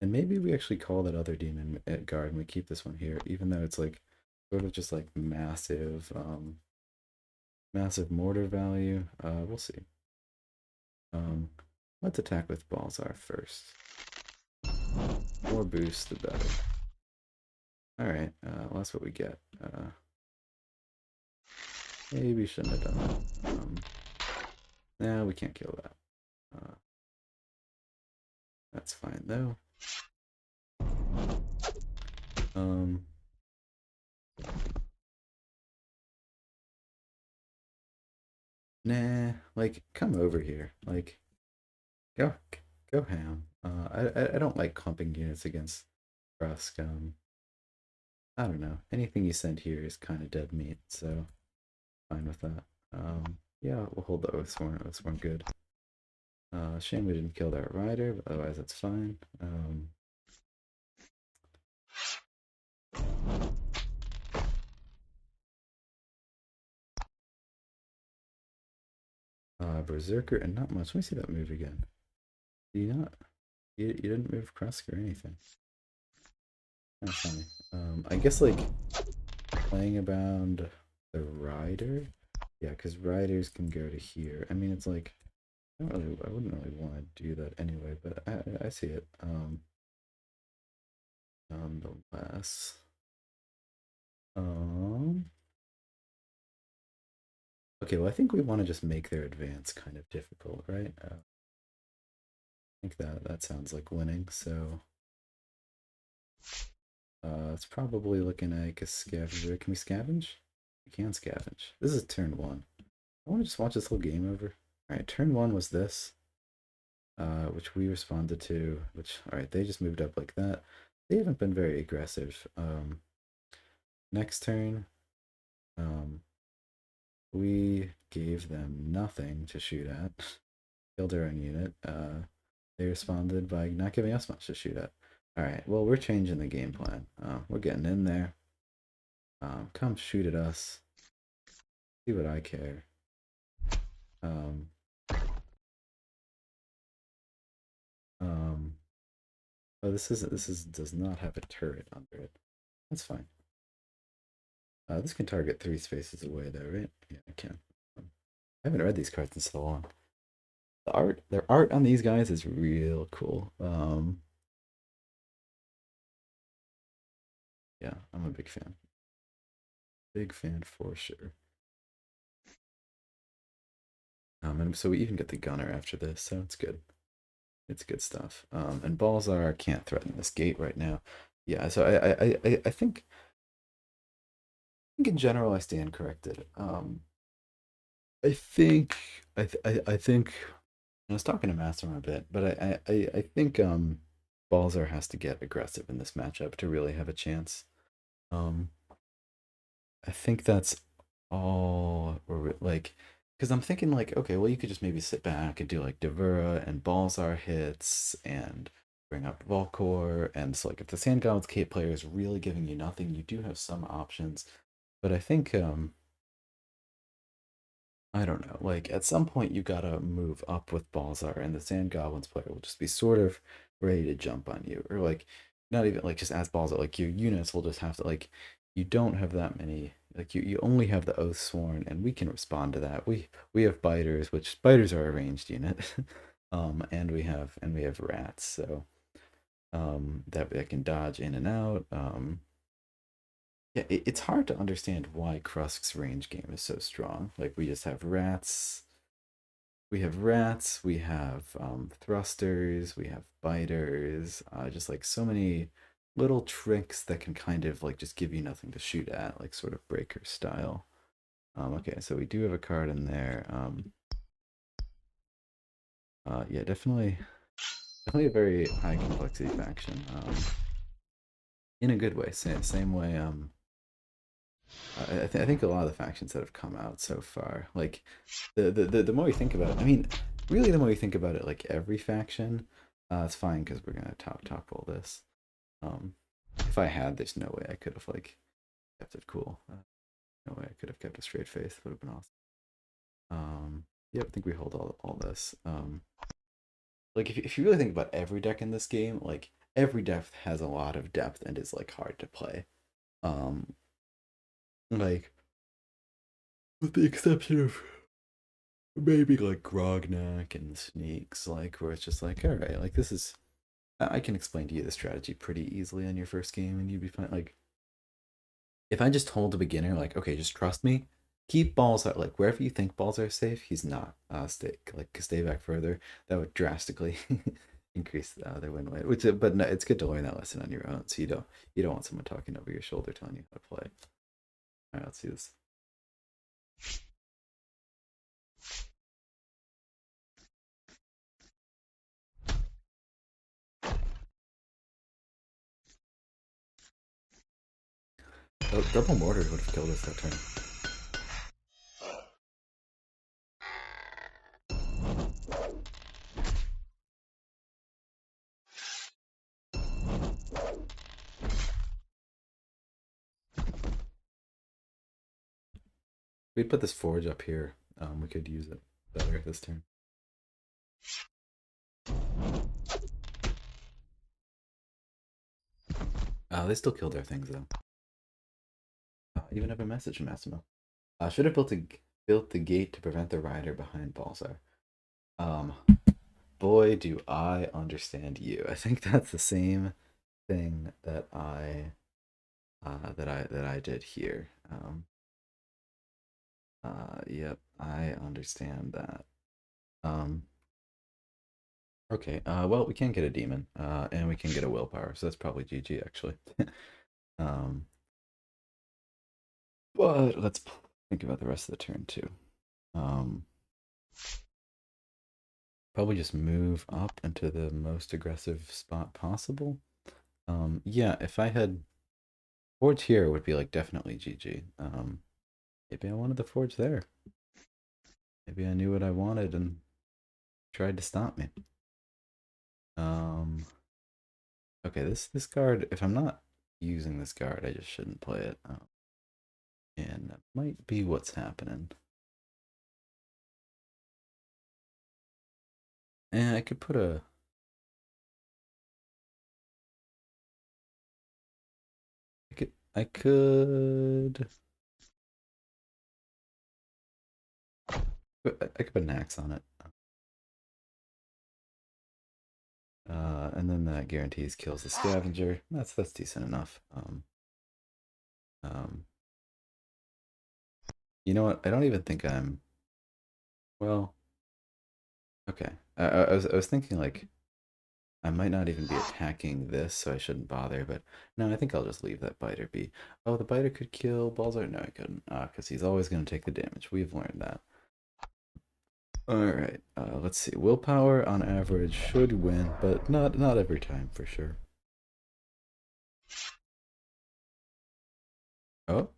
maybe we actually call that other demon at guard and we keep this one here, even though it's like sort of just like massive mortar value. We'll see. Let's attack with Balzar first. More boost, the better. Alright, well, that's what we get. Maybe shouldn't have done that. No, we can't kill that. That's fine though. Um, nah, like come over here. Like go go ham. I don't like clumping units against Rusk. I don't know. Anything you send here is kind of dead meat, so fine with that. Yeah, we'll hold the Oathsworn. Oathsworn good. Shame we didn't kill that rider, but otherwise that's fine. Berserker and not much. Let me see that move again. Did you not? You didn't move Krusk or anything. That's funny. I guess like playing about the rider. Yeah, because riders can go to here. I mean, it's like I wouldn't really want to do that anyway, but I see it. Nonetheless. Okay, well, I think we want to just make their advance kind of difficult, right? I think that sounds like winning, so it's probably looking like a scavenger. Can we scavenge? We can scavenge. This is turn one. I want to just watch this whole game over. All right, turn one was this, which we responded to. Which all right, they just moved up like that. They haven't been very aggressive. Next turn, we gave them nothing to shoot at. Killed our own unit. They responded by not giving us much to shoot at. All right, well, we're changing the game plan. We're getting in there. Come shoot at us. See what I care. Oh, this does not have a turret under it. That's fine. This can target 3 spaces away though, right? Yeah, it can. I haven't read these cards in so long. Their art on these guys is real cool. Yeah, I'm a big fan. Big fan for sure. And so we even get the gunner after this, so it's good. It's good stuff. And Balzar can't threaten this gate right now. Yeah, so I think in general I stand corrected. I think I think I was talking to Master a bit, but I think Balzar has to get aggressive in this matchup to really have a chance. Um, I think that's all we're like, because I'm thinking like, okay, well, you could just maybe sit back and do like Devura and Balzar hits and bring up Volkor. And so, like, if the Sand God's Cape player is really giving you nothing, you do have some options. But I think, I don't know, like, at some point you gotta move up with Balzar, and the Sand Goblins player will just be sort of ready to jump on you. Or, like, not even like just as Balzar, like, your units will just have to, like, you don't have that many like you only have the oath sworn and we can respond to that. We have biters, which biters are a ranged unit. And we have rats, so that can dodge in and out. Yeah, it's hard to understand why Krusk's range game is so strong. Like we just have rats, we have thrusters, we have biters, just like so many little tricks that can kind of like just give you nothing to shoot at, like sort of breaker style. Okay, so we do have a card in there. Yeah, definitely a very high complexity faction. In a good way. Same way. I think a lot of the factions that have come out so far, like the more you think about it, I mean, really, the more you think about it, like every faction, it's fine because we're gonna top roll this. If I had, there's no way I could have like kept it cool. No way I could have kept a straight face. Would have been awesome. Yeah, I think we hold all this. Like if you really think about every deck in this game, like every deck has a lot of depth and is like hard to play. Um, like with the exception of maybe like Grognak and Sneaks, like where it's just like, all right, like this is I can explain to you the strategy pretty easily on your first game and you'd be fine. Like if I just told a beginner like, okay, just trust me, keep balls out, like wherever you think balls are safe, he's not. Stay back further. That would drastically increase their win rate. But no, it's good to learn that lesson on your own. So you don't want someone talking over your shoulder telling you how to play. All right, let's see this. Double mortar would have killed us that turn. We'd put this forge up here. We could use it better this turn. They still killed our things though. Even have a message from Massimo. Should have built the gate to prevent the rider behind Balzar. Boy, do I understand you. I think that's the same thing that I did here. Yep, I understand that. Okay. Well, we can get a demon, and we can get a willpower, so that's probably GG actually. um, but let's think about the rest of the turn too. Probably just move up into the most aggressive spot possible. Yeah, if I had forge here, it would be like definitely GG. Maybe I wanted the forge there. Maybe I knew what I wanted and tried to stop me. Okay, this card, if I'm not using this card, I just shouldn't play it. And that might be what's happening. And I could put a... I could put an axe on it. And then that guarantees kills the scavenger. That's decent enough. You know what? I don't even think I'm... Well, okay. I was thinking like I might not even be attacking this, so I shouldn't bother. But no, I think I'll just leave that biter be. Oh, the biter could kill Balzar. No, I couldn't. Because he's always going to take the damage. We've learned that. All right. Let's see. Willpower on average should win, but not every time for sure. Oh,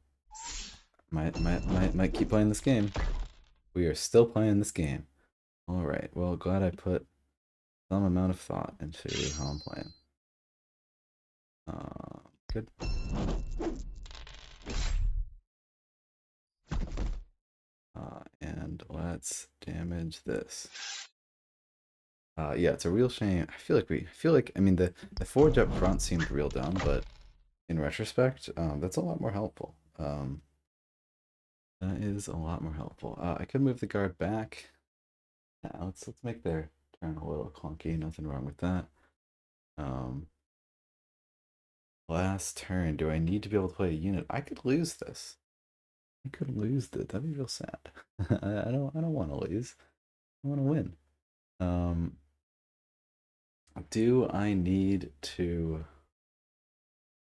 might keep playing this game. We are still playing this game. All right. Well, glad I put some amount of thought into how I'm playing. Good. And let's damage this. Yeah, it's a real shame. I feel like I mean the forge up front seemed real dumb, but in retrospect, that's a lot more helpful. That is a lot more helpful. I could move the guard back. Yeah, let's make their turn a little clunky. Nothing wrong with that. Last turn. Do I need to be able to play a unit? I could lose this. I could lose this. That'd be real sad. I don't want to lose. I want to win. Do I need to...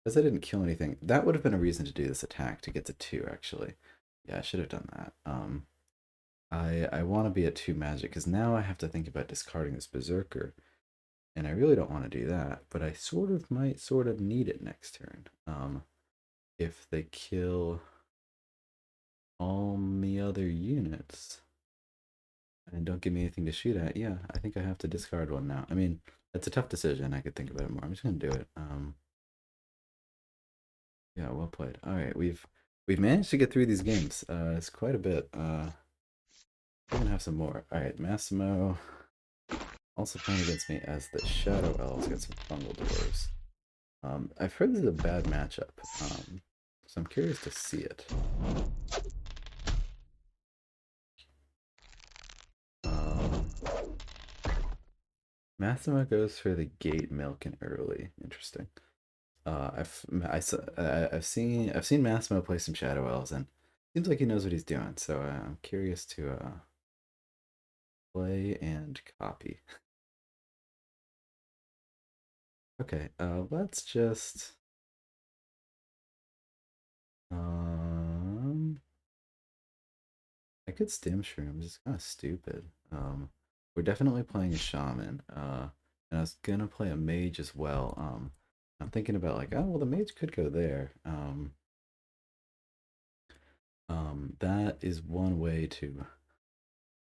Because I didn't kill anything. That would have been a reason to do this attack to get to 2, actually. Yeah, I should have done that. I want to be at 2 magic, because now I have to think about discarding this Berserker. And I really don't want to do that, but I might need it next turn. If they kill all the other units and don't give me anything to shoot at, yeah, I think I have to discard one now. I mean, it's a tough decision. I could think about it more. I'm just gonna do it. Yeah, well played. All right, we've managed to get through these games. It's quite a bit. We're gonna have some more. All right, Massimo also playing against me as the Shadow Elves against some Fungal Dwarves. I've heard this is a bad matchup. So I'm curious to see it. Massimo goes for the Gate Milk and early. Interesting. I've seen Massimo play some Shadow Elves, and seems like he knows what he's doing. So I'm curious to play and copy. Okay, let's just um I could stim shrooms. It's kind of stupid. We're definitely playing a shaman. And I was gonna play a mage as well. I'm thinking about like, oh well, the mage could go there. That is one way to,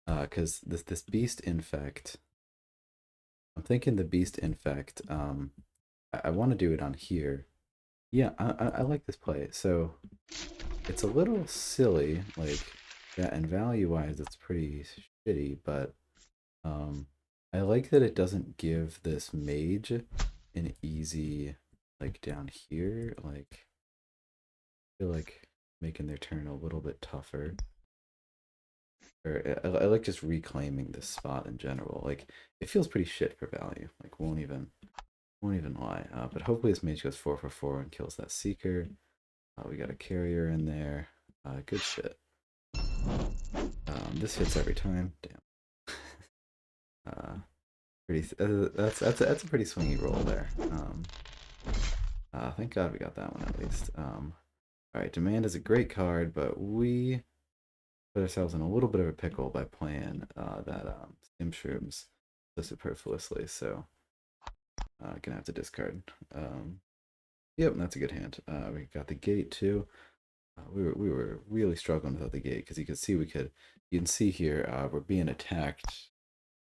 because this beast infect. I'm thinking the beast infect. I want to do it on here. Yeah, I like this play. So it's a little silly, like that, and value wise, it's pretty shitty, but Um, I like that it doesn't give this mage an easy, like down here, like I feel like making their turn a little bit tougher. Or I like just reclaiming this spot in general. Like it feels pretty shit for value. Like won't even lie. But hopefully this mage goes 4 for 4 and kills that seeker. We got a carrier in there. Good shit. This hits every time. Damn. uh, pretty. That's a pretty swingy roll there. Thank God we got that one at least. All right, Demand is a great card, but we put ourselves in a little bit of a pickle by playing that Stim Shrooms so superfluously. So gonna have to discard. Yep, that's a good hand. We got the gate too. We were really struggling without the gate because you can see here we're being attacked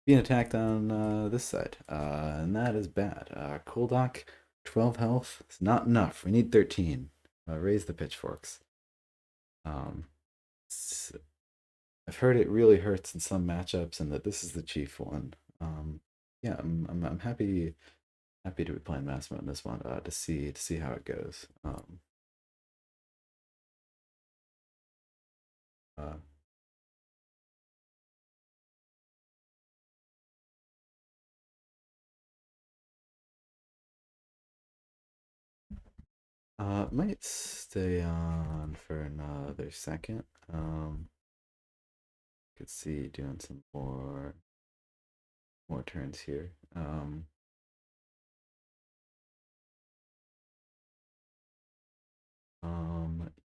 on this side, and that is bad. Koldak, 12 health. It's not enough. We need 13. Raise the pitchforks. Um, I've heard it really hurts in some matchups, and that this is the chief one. Yeah, I'm happy to be playing Massimo in this one to see how it goes. Uh, might stay on for another second. Could see doing some more turns here.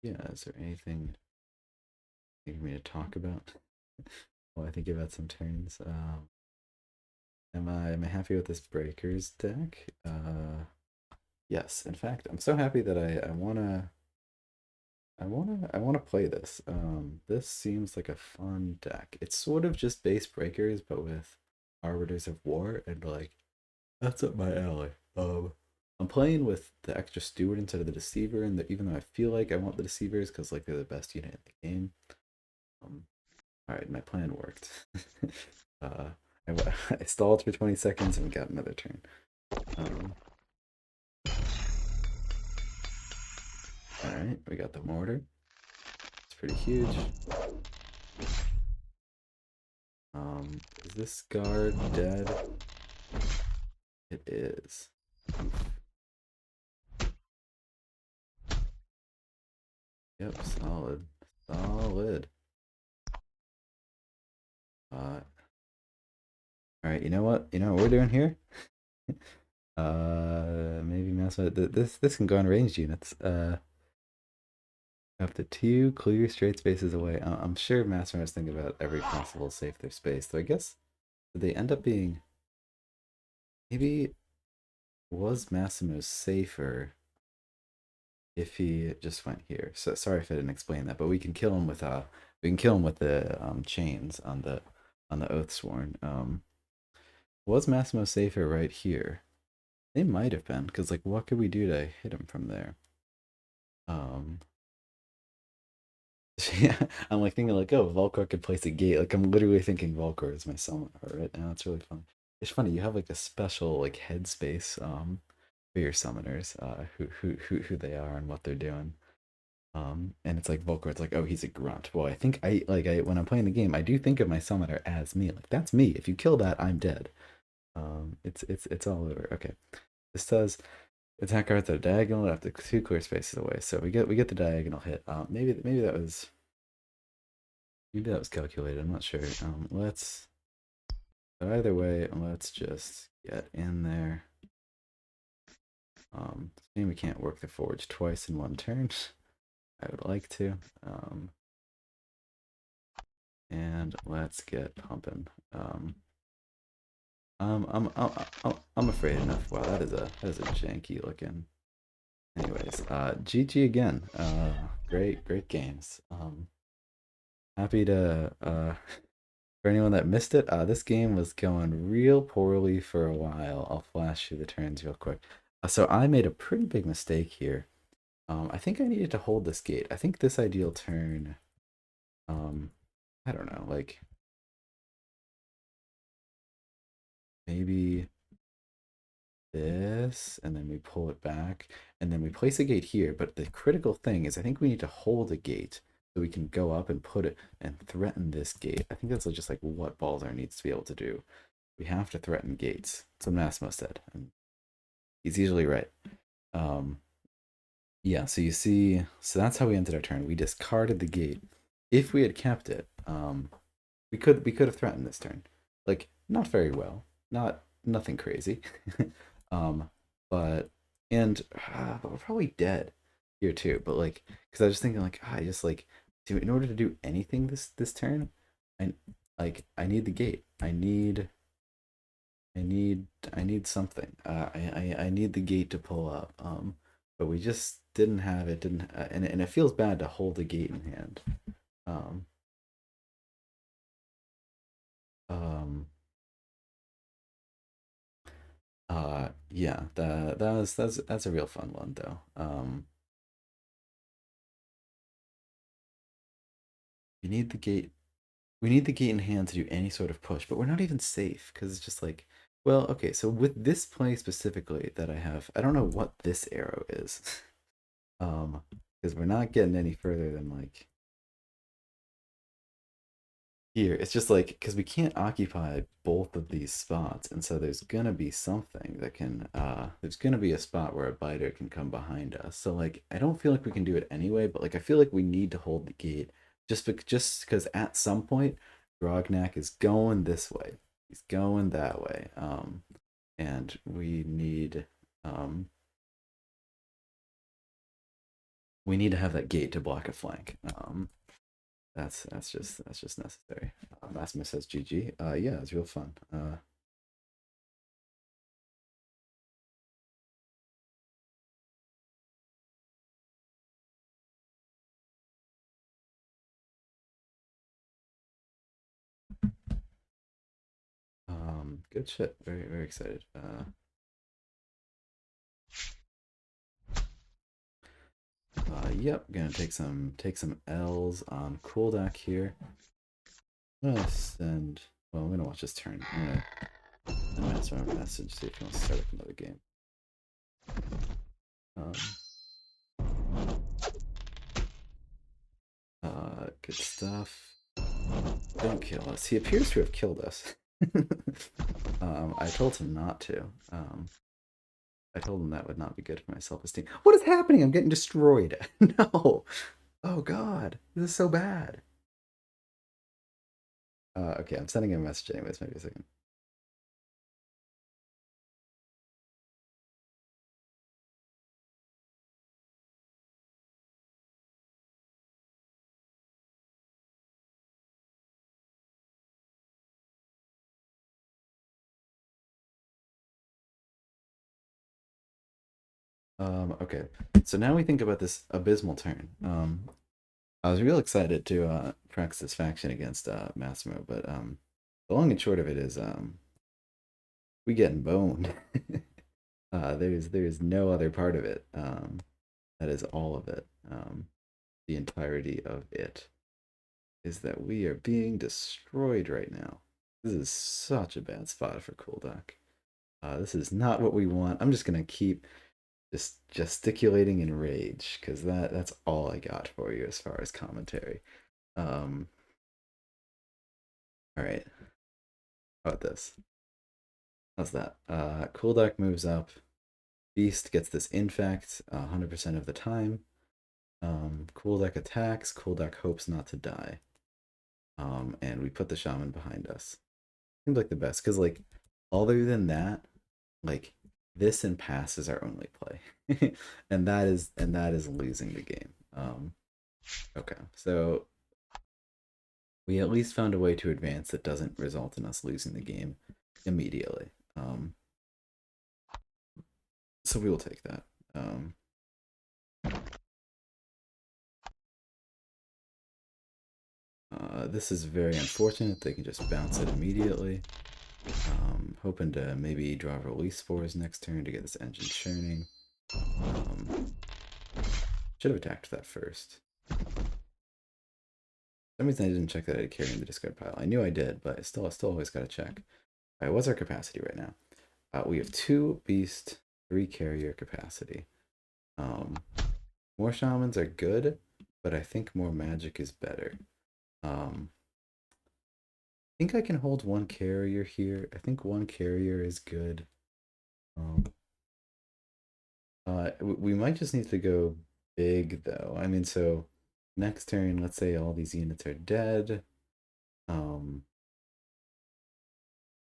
Yeah, is there anything you need me to talk about? Well, I think about some turns. Am I happy with this breakers deck? Yes. In fact, I'm so happy that I wanna play this. This seems like a fun deck. It's sort of just base breakers, but with Arbiters of War, and like that's up my alley. I'm playing with the extra steward instead of the deceiver, and even though I feel like I want the deceivers because like they're the best unit in the game. Um, all right, my plan worked. uh, I stalled for 20 seconds and got another turn. Um, all right, we got the mortar. It's pretty huge. Is this guard dead? It is. Yep, solid. Solid. All right, you know what? You know what we're doing here? Maybe this can go on ranged units. Up to 2 clear straight spaces away. I'm sure Master is thinking about every possible safe their space. So I guess they end up being maybe was Massimo safer if he just went here. So sorry if I didn't explain that, but we can kill him with the chains on the Oathsworn. Was Massimo safer right here? They might have been, because like what could we do to hit him from there? Um Yeah, I'm like thinking like, oh, Volkor could place a gate. Like I'm literally thinking Volkor is my summoner right now. It's really fun. It's funny, you have like a special like headspace for your summoners, who they are and what they're doing. And it's like Volkor, it's like, oh, he's a grunt. Well, I think I when I'm playing the game, I do think of my summoner as me. Like that's me. If you kill that, I'm dead. It's all over. Okay. This does attack cards that are diagonal after 2 clear spaces away. So we get the diagonal hit. Maybe that was Maybe that was calculated. I'm not sure. Let's. But either way, let's just get in there. Maybe we can't work the forge twice in one turn. I would like to. And let's get pumping. I'm afraid enough. Wow, that is a janky looking. Anyways, GG again. Great games. Happy to for anyone that missed it, this game was going real poorly for a while. I'll flash you the turns real quick. So I made a pretty big mistake here. I think I needed to hold this gate. I think this ideal turn, I don't know, like maybe this, and then we pull it back, and then we place a gate here. But the critical thing is I think we need to hold a gate so we can go up and put it and threaten this gate. I think that's just like what Balzar needs to be able to do. We have to threaten gates. So Massimo said, and he's usually right. Yeah, so you see, so that's how we ended our turn. We discarded the gate. If we had kept it, we could have threatened this turn. Like, not very well, not nothing crazy. um, but but we're probably dead here too. But like, because I was just thinking like, I just like, in order to do anything this turn, I I need the gate. I need something. I need the gate to pull up. But we just didn't have it. Didn't and it feels bad to hold the gate in hand. Um, um, yeah, that's a real fun one though. We need the gate. We need the gate in hand to do any sort of push, but we're not even safe because it's just like, well, okay. So with this play specifically that I have, I don't know what this arrow is. Because we're not getting any further than like here. It's just like because we can't occupy both of these spots, and so there's gonna be something that can there's gonna be a spot where a biter can come behind us. So like I don't feel like we can do it anyway, but like I feel like we need to hold the gate just because at some point Grognak is going this way. He's going that way. And we need to have that gate to block a flank. That's just necessary. Maximus says GG. Yeah, it's real fun. Good shit. Very excited. Yep, gonna take some L's on Cooldock here. I'm gonna send. Well, I'm gonna watch this turn. I'm gonna ask my message, see if he wants to start up another game. Um, good stuff. Don't kill us. He appears to have killed us. I told him not to. I told him that would not be good for my self-esteem. What is happening? I'm getting destroyed. No. Oh God, this is so bad. Okay, I'm sending him a message anyways. Maybe a second. Okay. So now we think about this abysmal turn. I was real excited to practice this faction against Massimo, but the long and short of it is we getting boned. There's no other part of it. That is all of it. The entirety of it is that we are being destroyed right now. This is such a bad spot for Cooldock. This is not what we want. I'm just gonna keep just gesticulating in rage because that's all I got for you as far as commentary. Um, all right, how about this? How's that? Cooldock moves up. Beast gets this infect 100% of the time. Cooldock attacks. Cooldock hopes not to die. And we put the shaman behind us. Seems like the best because like other than that, like this and pass is our only play, and that is losing the game. Okay, so we at least found a way to advance that doesn't result in us losing the game immediately. So we will take that. This is very unfortunate. They can just bounce it immediately. Hoping to maybe draw release spores next turn to get this engine churning. Should have attacked that first. For some reason I didn't check that I had carry in the discard pile. I knew I did, but I still always gotta check. Alright, what's our capacity right now? We have 2 beast, 3 carrier capacity. More shamans are good, but I think more magic is better. I think I can hold 1 carrier here. I think 1 carrier is good. We might just need to go big though. I mean, so next turn, let's say all these units are dead.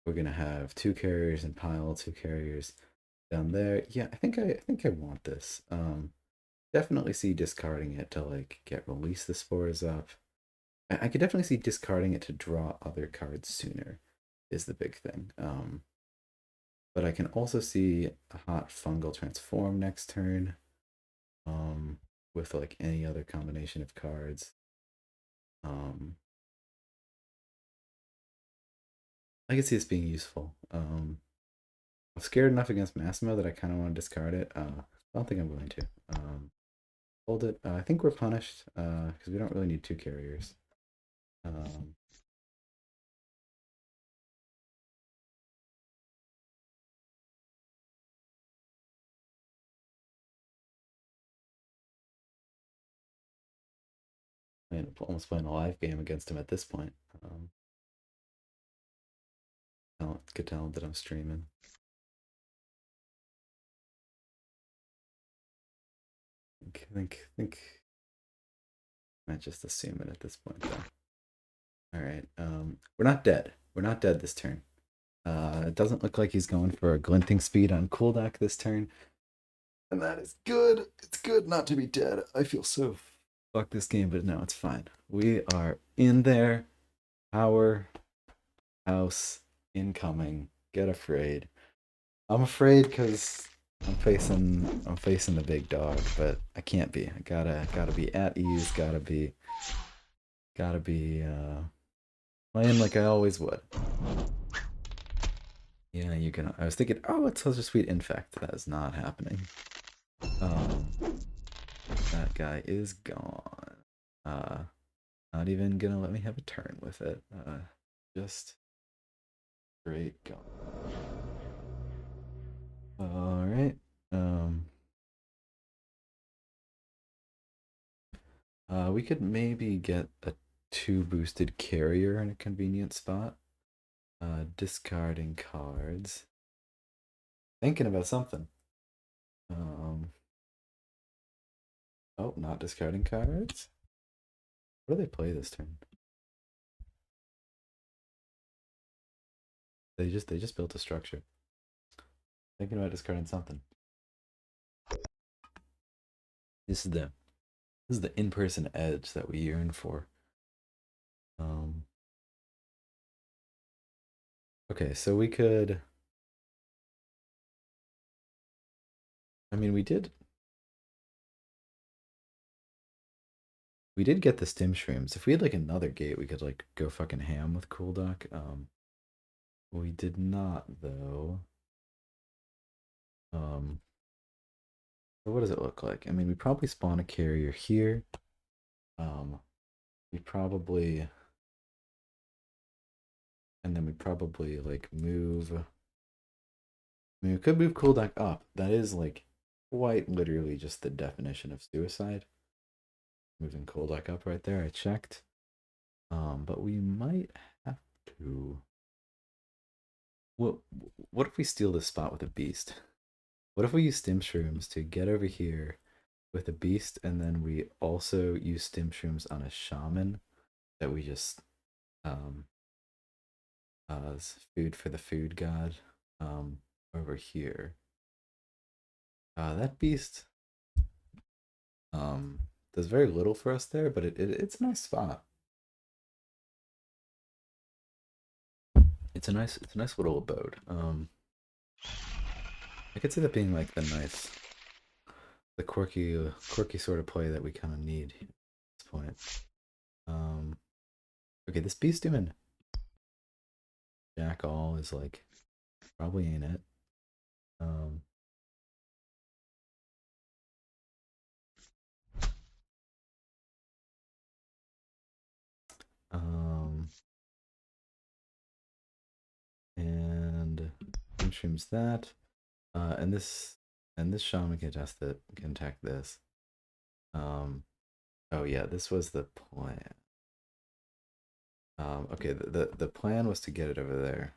We're gonna have 2 carriers in pile, 2 carriers down there. Yeah, I think I want this. Definitely see discarding it to like get release the spores up. I could definitely see discarding it to draw other cards sooner is the big thing. But I can also see a hot fungal transform next turn. With like any other combination of cards. I could see this being useful. I'm scared enough against Massimo that I kind of want to discard it. I don't think I'm going to. Hold it. I think we're punished because we don't really need 2 carriers. Almost playing a live game against him at this point. Good talent that I'm streaming. Think. Might just assume it at this point though. All right. We're not dead. We're not dead this turn. It doesn't look like he's going for a glinting speed on Cooldeck this turn. And that is good. It's good not to be dead. I feel so fuck this game, but no, it's fine. We are in there. Power house incoming. Get afraid. I'm afraid because I'm facing the big dog, but I can't be. I gotta be at ease. Gotta be playing like I always would. Yeah, you can. I was thinking, oh, it's such a sweet infect. That is not happening. That guy is gone. Not even gonna let me have a turn with it. Just straight gone. All right. We could maybe get a 2 boosted carrier in a convenient spot. Discarding cards. Thinking about something. Oh, not discarding cards. What do they play this turn? They just built a structure. Thinking about discarding something. This is the in-person edge that we yearn for. Okay, so we could. I mean, we did get the stim shrooms. If we had like another gate, we could like go fucking ham with Cooldock. We did not though. So what does it look like? I mean, we probably spawn a carrier here. We probably, and then we probably like move. I mean, we could move Cooldock up. That is like quite literally just the definition of suicide. Moving Cooldock up right there. I checked. But we might have to. What if we steal this spot with a beast? What if we use stim shrooms to get over here with a beast, and then we also use stim shrooms on a shaman that we just um, food for the food god, over here. That beast, does very little for us there, but it's a nice spot. It's a nice little abode. I could see that being like the quirky sort of play that we kind of need at this point. Um, okay, this beast doing Jack all is like probably ain't it. Um, um, and streams that. And this shaman can test it, can attack this. Oh yeah, this was the plan. Okay, the plan was to get it over there.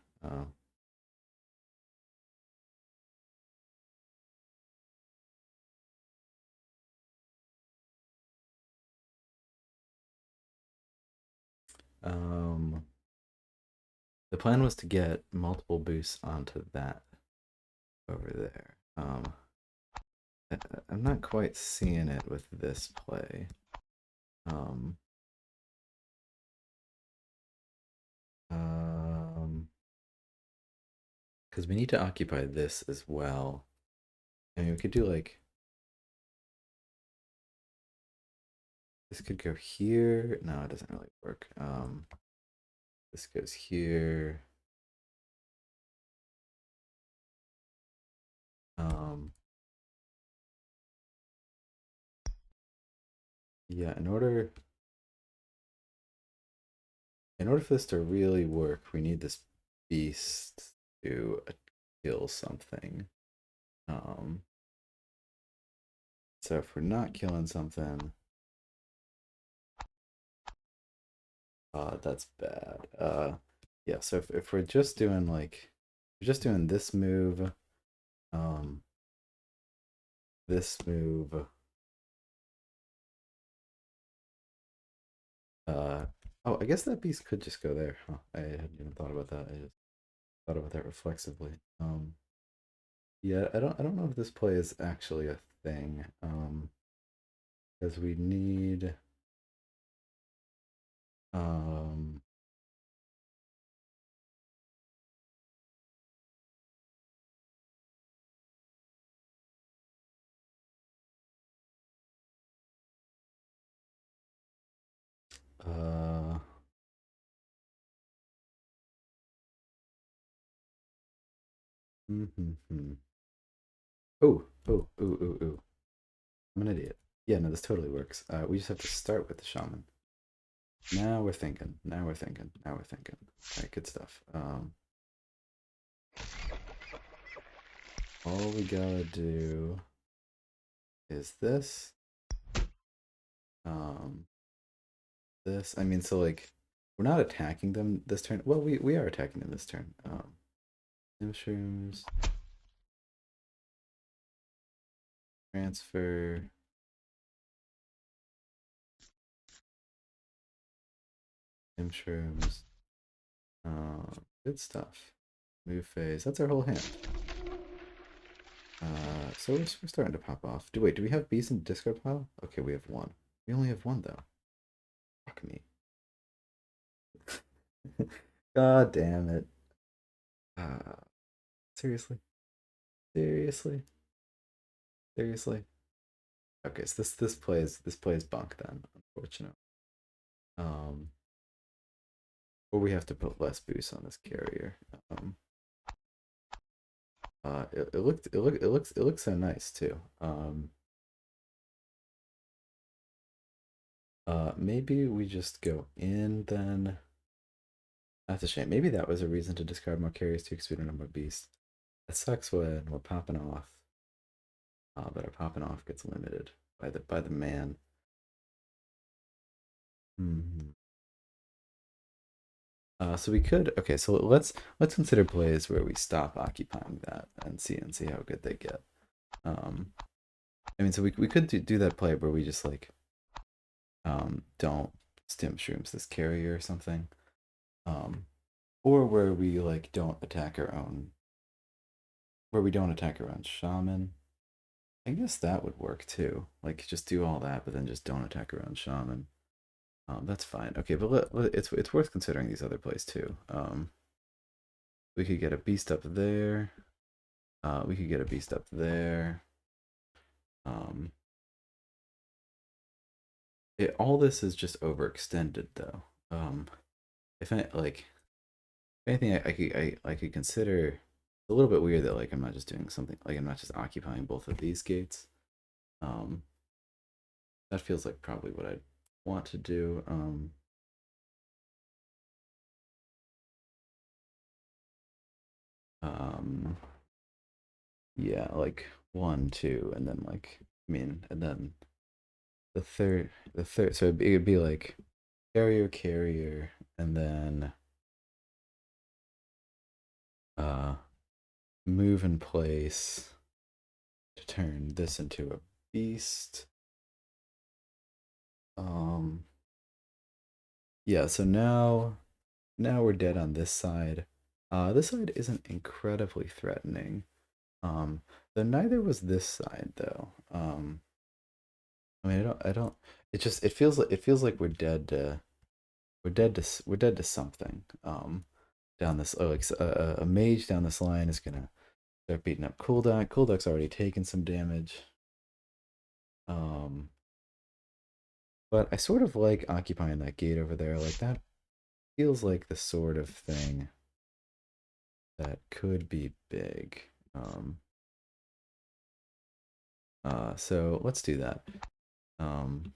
Um, the plan was to get multiple boosts onto that over there. I'm not quite seeing it with this play. Because we need to occupy this as well. I mean, we could do like this could go here. No, it doesn't really work. This goes here. Yeah, in order for this to really work, we need this beast to kill something. So if we're not killing something, that's bad. Yeah. So if we're just doing like, we're just doing this move, this move, oh, I guess that beast could just go there. Huh? I hadn't even thought about that. I just thought about that reflexively. Yeah, I don't know if this play is actually a thing. Because we need um uh mm-hmm. Ooh. I'm an idiot. Yeah, no, this totally works. We just have to start with the shaman. Now we're thinking. Now we're thinking. Now we're thinking. All right, good stuff. All we gotta do is this. Um, this. I mean, so like, we're not attacking them this turn. Well, we are attacking them this turn. Mushrooms. Transfer. Mushrooms. Good stuff. Move phase. That's our whole hand. So we're starting to pop off. Do we have bees in the discard pile? Okay, we have one. We only have one though. Fuck me. God damn it. Seriously? Seriously? Seriously? Okay, so this plays bunk then, unfortunately. Um or we have to put less boost on this carrier. It looks so nice too. Maybe we just go in then. That's a shame. Maybe that was a reason to discard more carriers too, because we don't have more beasts. It sucks when we're popping off. But our popping off gets limited by the man. Hmm. So we could, okay, so let's consider plays where we stop occupying that and see how good they get. I mean, so we could do that play where we just like don't stim shrooms this carrier or something. Or where we like don't attack our own, where we don't attack our own shaman. I guess that would work too. Like just do all that, but then just don't attack our own shaman. That's fine. Okay, but it's worth considering these other plays too. We could get a beast up there. We could get a beast up there. Um, all this is just overextended though. If I like anything, I could consider. It's a little bit weird that like I'm not just doing something like I'm not just occupying both of these gates. Um, that feels like probably what I'd want to do. Um, yeah, like one, two, and then like I mean, and then the third. So it would be like carrier, carrier, and then uh, move in place to turn this into a beast. Yeah. So now we're dead on this side. This side isn't incredibly threatening. Um, though neither was this side though. I mean, I don't. It just it feels like we're dead to something. Down this like a mage down this line is gonna start beating up Kuldak. Kuldak's already taken some damage. Um, but I sort of like occupying that gate over there. Like that feels like the sort of thing that could be big. So let's do that. Um,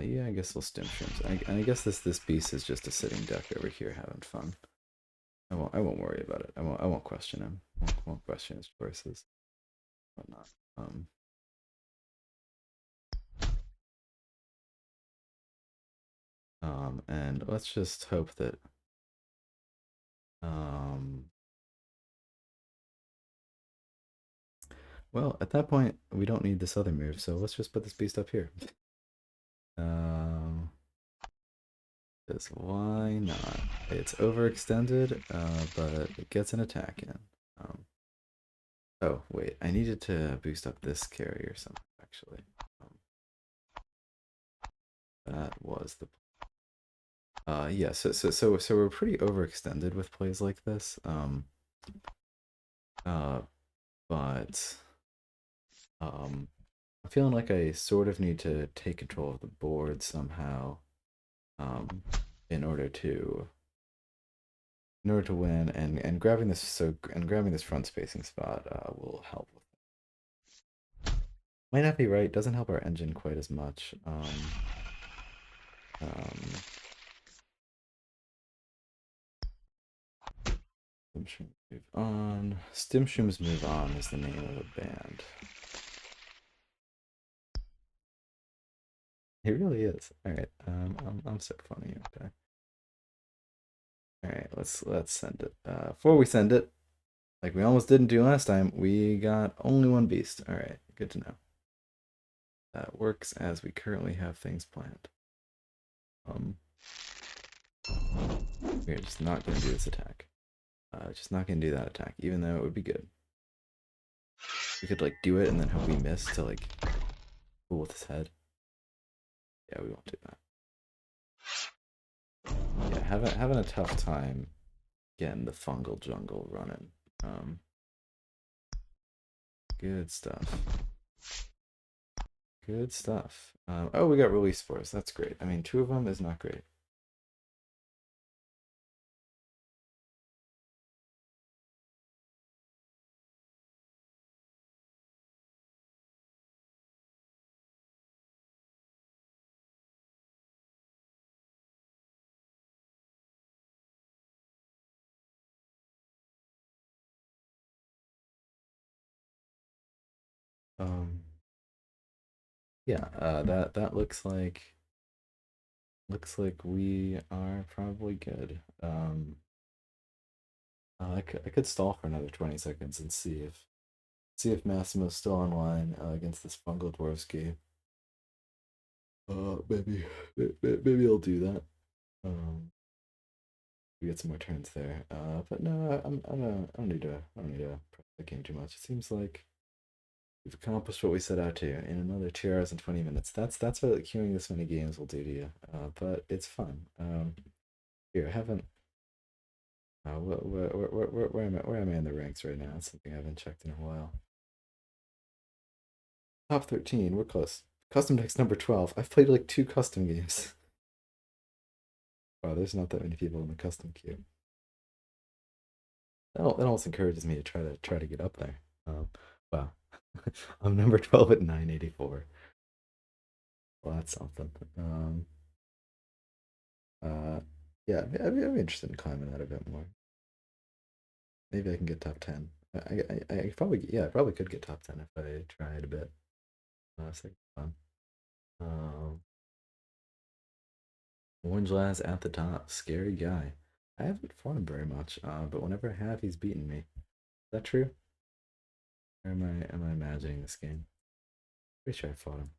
yeah, I guess we'll stim shrooms. I guess this beast is just a sitting duck over here having fun. I won't worry about it. I won't question him. Won't question his choices. Whatnot. And let's just hope that well, at that point we don't need this other move, so let's just put this beast up here. Um Because why not? It's overextended, but it gets an attack in. Oh, wait, I needed to boost up this carry or something, actually. That was the yeah, so we're pretty overextended with plays like this. Uh but I'm feeling like I sort of need to take control of the board somehow. Um in order to win, and grabbing this front spacing spot will help with it. Might not be right, doesn't help our engine quite as much. Stim move on. Stim Shrooms Move On is the name of a band. It really is. All right. I'm so funny. Okay. All right. Let's send it. Before we send it, like we almost didn't do last time, we got only one beast. All right. Good to know. That works as we currently have things planned. We're just not gonna do this attack. Just not gonna do that attack, even though it would be good. We could like do it and then hope we miss to like fool with his head. Yeah, we won't do that. Yeah, having a tough time getting the fungal jungle running. Good stuff. Good stuff. Oh, we got release spores. That's great. I mean, two of them is not great. Um, yeah, that looks like we are probably good. I could stall for another 20 seconds and see if Massimo's still online against this fungal Dwarfsky. Maybe I'll do that. We get some more turns there. But no, I don't need to press the game too much. It seems like we've accomplished what we set out to in another 2 hours and 20 minutes. That's what queuing this many games will do to you. But it's fun. Here, I haven't. Where am I in the ranks right now? It's something I haven't checked in a while. Top 13. We're close. Custom decks number 12. I've played like 2 custom games. Wow, there's not that many people in the custom queue. That almost encourages me to try to get up there. Wow, I'm number 12 at 984. Well, that's something. Uh, yeah, I'd be interested in climbing that a bit more. Maybe I can get top 10. I probably, yeah, I probably could get top 10 if I tried a bit. It's like fun. Um, Orange Laz at the top, scary guy. I haven't fought him very much, but whenever I have, he's beaten me. Is that true? Or am I imagining this game? Pretty sure I fought him.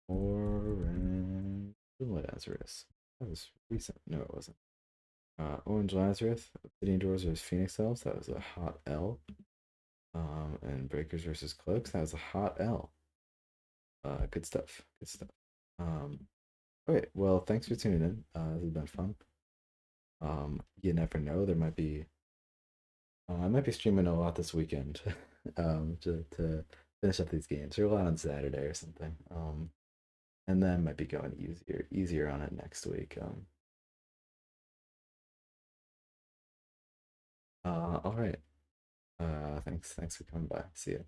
Orange Lazarus. That was recent. No, it wasn't. Orange Lazarus, Obsidian Doors versus Phoenix Elves. That was a hot L. And Breakers versus Cloaks. That was a hot L. Good stuff. Good stuff. Okay. Well, thanks for tuning in. This has been fun. You never know. There might be. I might be streaming a lot this weekend. To finish up these games, or a lot on Saturday or something. And then might be going easier on it next week. All right. Thanks for coming by. See you.